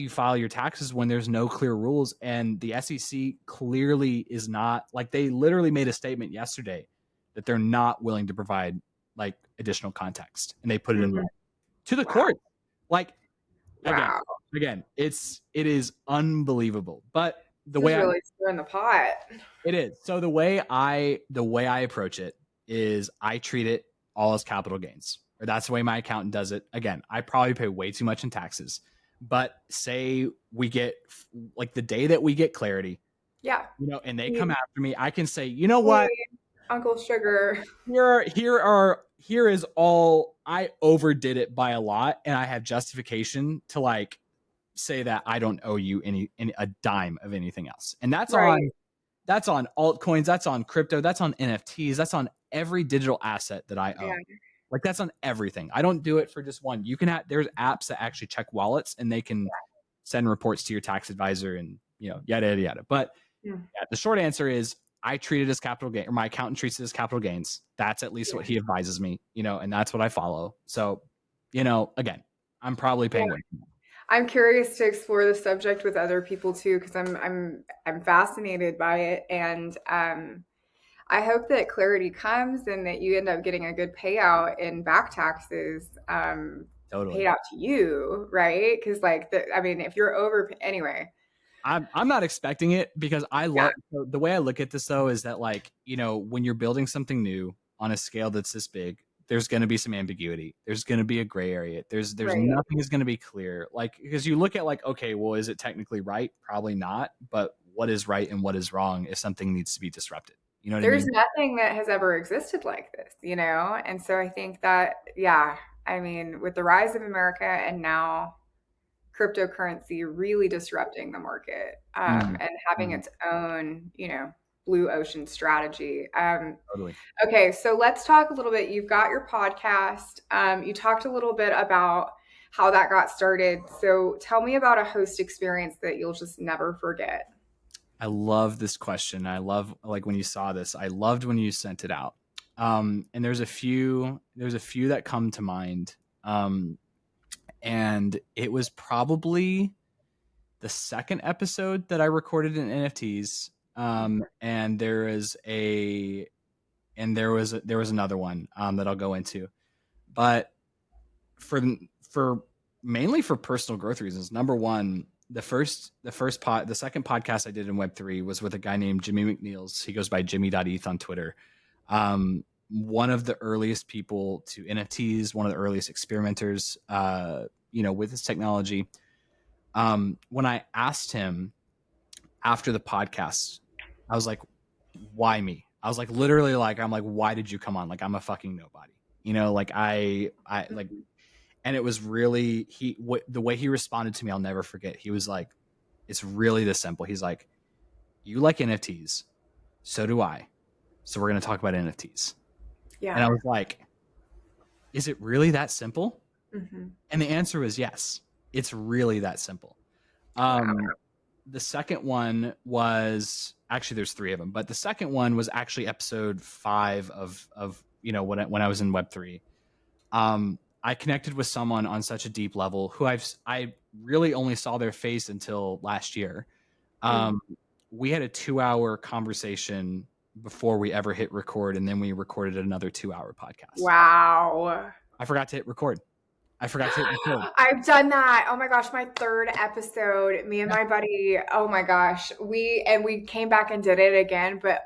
file your taxes when there's no clear rules? And the SEC clearly is not, like, they literally made a statement yesterday that they're not willing to provide like additional context, and they put it in Mhm. to the Wow, court. Like, again, wow. it is unbelievable. But the This is way I really stirring the pot. it is. So the way I approach it is I treat it all as capital gains. Or that's the way my accountant does it. Again, I probably pay way too much in taxes. But say we get like the day that we get clarity, Yeah. and they come You, after me, I can say, you know hey, what? Uncle Sugar. Here is all, I overdid it by a lot, and I have justification to like say that I don't owe you any a dime of anything else. And Right. that's on altcoins, that's on crypto, that's on NFTs, that's on every digital asset that I Yeah. own. Like, that's on everything. I don't do it for just one. You can have there's apps that actually check wallets, and they can send reports to your tax advisor, and yada yada yada. But Mm. yeah, the short answer is I treat it as capital gain, or my accountant treats it as capital gains. That's at least what Yeah. he advises me, and that's what I follow. So, again, I'm probably Yeah. paying way too much. I'm curious to explore the subject with other people too, because I'm fascinated by it, and I hope that clarity comes and that you end up getting a good payout in back taxes paid Totally. out to you, right? Because I mean, if you're over anyway, I'm not expecting it because I yeah, love the way I look at this though is that like, when you're building something new on a scale that's this big, there's going to be some ambiguity. There's going to be a gray area. There's right. nothing is going to be clear. Like because you look at like, okay, well, is it technically right? Probably not. But what is right and what is wrong if something needs to be disrupted? You know what I There's mean? nothing that has ever existed like this, and so I think that, yeah, I mean, with the rise of America and now cryptocurrency really disrupting the market Mm, and having mm, its own, blue ocean strategy. totally. Okay, so let's talk a little bit. You've got your podcast. You talked a little bit about how that got started. So tell me about a host experience that you'll just never forget. I love this question. I love like when you saw this. I loved when you sent it out. And there's a few that come to mind. And it was probably the second episode that I recorded in NFTs. And there was another one that I'll go into, but for for mainly for personal growth reasons. Number one, the second podcast I did in Web3 was with a guy named Jimmy McNeils. He goes by Jimmy.eth on Twitter. One of the earliest people to NFTs, one of the earliest experimenters, with this technology. When I asked him after the podcast, I was like, why me? I was like, literally, like, I'm like, why did you come on? Like, I'm a fucking nobody, like I like, and it was really, the way he responded to me, I'll never forget. He was like, it's really this simple. He's like, you like NFTs. So do I. So we're going to talk about NFTs. And Yeah. I was like, is it really that simple? Hmm. And the answer was yes. It's really that simple. Wow. Um, the second one was actually there's three of them, but the second one was actually episode 5 of when I was in Web3. I connected with someone on such a deep level who I really only saw their face until last year. Mm. Um, we had a 2-hour conversation before we ever hit record, and then we recorded another 2-hour podcast. Wow. I forgot to hit record. I forgot to hit record. I've done that. Oh my gosh, my third episode, me and Yeah. my buddy, oh my gosh, we came back and did it again, but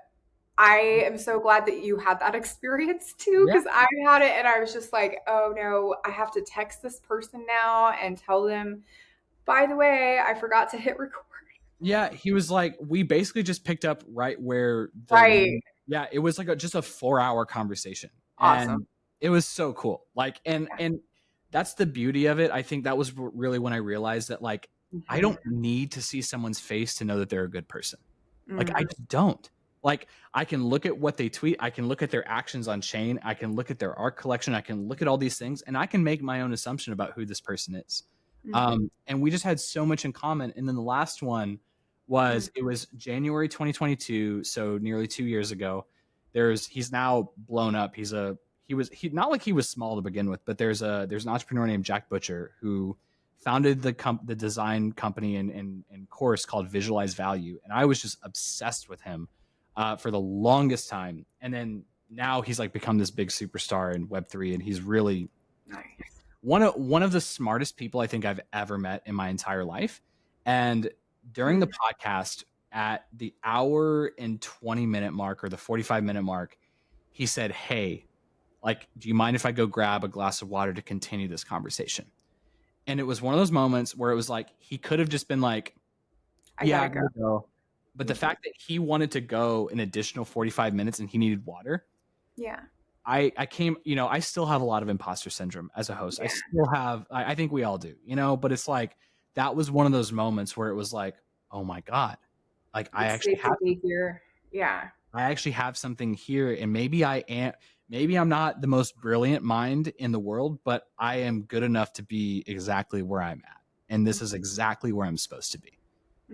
I am so glad that you had that experience too, Yeah. because I had it and I was just like, oh no, I have to text this person now and tell them, by the way, I forgot to hit record. Yeah, he was like, we basically just picked up right where Right. yeah, it was like just a 4-hour conversation, Awesome. and it was so cool. Like, and that's the beauty of it. I think that was really when I realized that like I Hmm. don't need to see someone's face to know that they're a good person. Like I Hmm. just don't. Like I can look at what they tweet, I can look at their actions on chain, I can look at their art collection, I can look at all these things, and I can make my own assumption about who this person is. Hmm. And we just had so much in common. And then the last one it was January 2022, so nearly 2 years ago. He's now blown up. He not like he was small to begin with, but there's an entrepreneur named Jack Butcher who founded the design company and course called Visualize Value, and I was just obsessed with him for the longest time. And then now he's like become this big superstar in Web3, and he's really Nice. one of the smartest people I think I've ever met in my entire life. And during the Mm. podcast, at the hour and 20-minute mark or the 45-minute mark, he said, "Hey, like, do you mind if I go grab a glass of water to continue this conversation?" And it was one of those moments where it was like he could have just been like, I "Yeah, gotta I go. gotta go." But the Hmm. fact that he wanted to go an additional 45 minutes and he needed water, Yeah. I came, I still have a lot of imposter syndrome as a host. I Yeah. still have, I think we all do, but it's like, that was one of those moments where it was like, oh my God, like It's safe to be here. Yeah. I actually have something here, and maybe I'm not the most brilliant mind in the world, but I am good enough to be exactly where I'm at. And this is exactly where I'm supposed to be.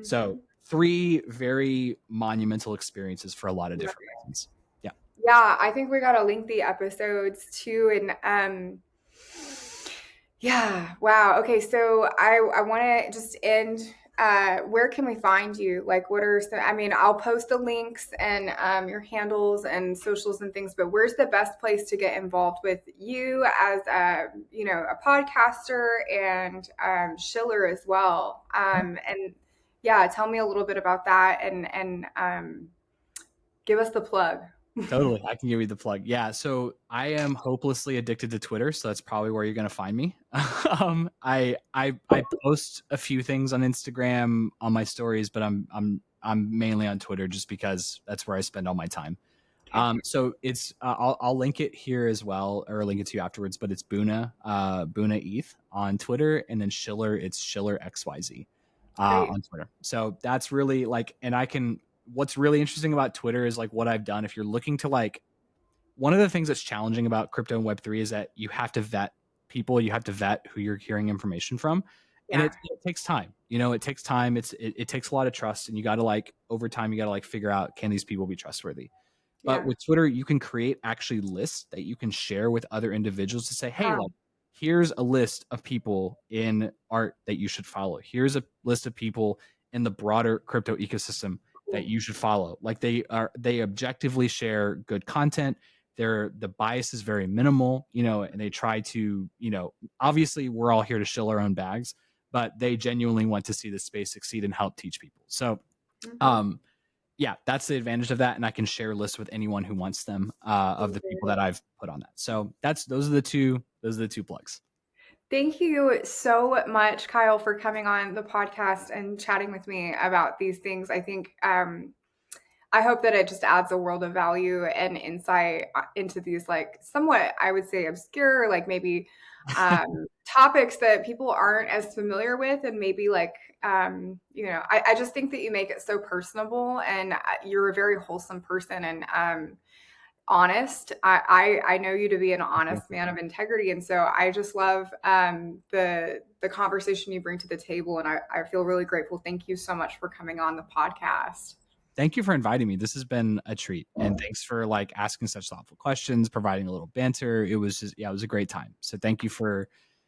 So Hmm. 3 very monumental experiences for a lot of Right. different reasons. Yeah. Yeah, I think we gotta link the episodes too, and Yeah. Wow. Okay. So I want to just end. Where can we find you? Like, what are some? I mean, I'll post the links and your handles and socials and things. But where's the best place to get involved with you as a a podcaster and Shiller as well? And yeah, tell me a little bit about that and give us the plug. Totally. I can give you the plug. Yeah. So I am hopelessly addicted to Twitter. So that's probably where you're going to find me. I post a few things on Instagram on my stories, but I'm mainly on Twitter just because that's where I spend all my time. Okay. So it's I'll link it here as well, or link it to you afterwards. But it's Boona, Boona ETH on Twitter, and then Schiller, it's Schiller XYZ Great. on Twitter. So that's really like, and I can. What's really interesting about Twitter is like what I've done. If you're looking to like, one of the things that's challenging about crypto and Web3 is that you have to vet people, you have to vet who you're hearing information from, and Yeah. it takes time. You know, it takes time. It takes a lot of trust, and you got to like over time, you got to like figure out, can these people be trustworthy? But Yeah. with Twitter, you can create actually lists that you can share with other individuals to say, hey, Wow. like, here's a list of people in art that you should follow. Here's a list of people in the broader crypto ecosystem that Cool. you should follow. Like they objectively share good content. The bias is very minimal, you know, and they try to, you know, obviously we're all here to shill our own bags, but they genuinely want to see the space succeed and help teach people. So Mhm. um yeah, that's the advantage of that, and I can share lists with anyone who wants them of the people that I've put on that. So that's those are the two plugs. Thank you so much, Kyle, for coming on the podcast and chatting with me about these things. I think I hope that it just adds a world of value and insight into these, like, somewhat, I would say, obscure, like maybe topics that people aren't as familiar with, and maybe like I just think that you make it so personable, and you're a very wholesome person, and honest. I know you to be an Thank you. honest man of integrity, and so I just love the conversation you bring to the table, and I feel really grateful. Thank you so much for coming on the podcast. Thank you for inviting me. This has been a treat, and thanks for like asking such thoughtful questions, providing a little banter. It was just, yeah, it was a great time. So thank you for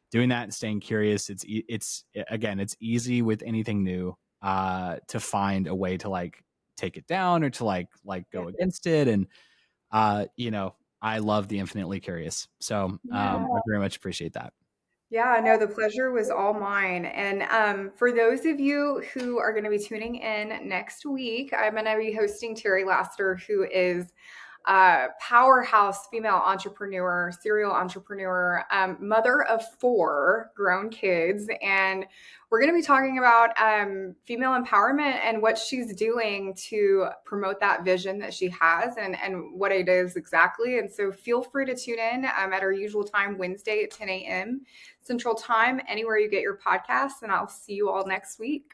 doing that and staying curious. It's again, it's easy with anything new to find a way to like take it down or to like Yeah. go against it. And you know, I love the infinitely curious. So Yeah. I very much appreciate that. Yeah, no, the pleasure was all mine. And for those of you who are going to be tuning in next week, I'm going to be hosting Terry Laster, who is powerhouse female entrepreneur, serial entrepreneur, mother of four grown kids. And we're going to be talking about female empowerment and what she's doing to promote that vision that she has and what it is exactly. And so feel free to tune in at our usual time, Wednesday at 10 a.m. Central Time, anywhere you get your podcasts. And I'll see you all next week.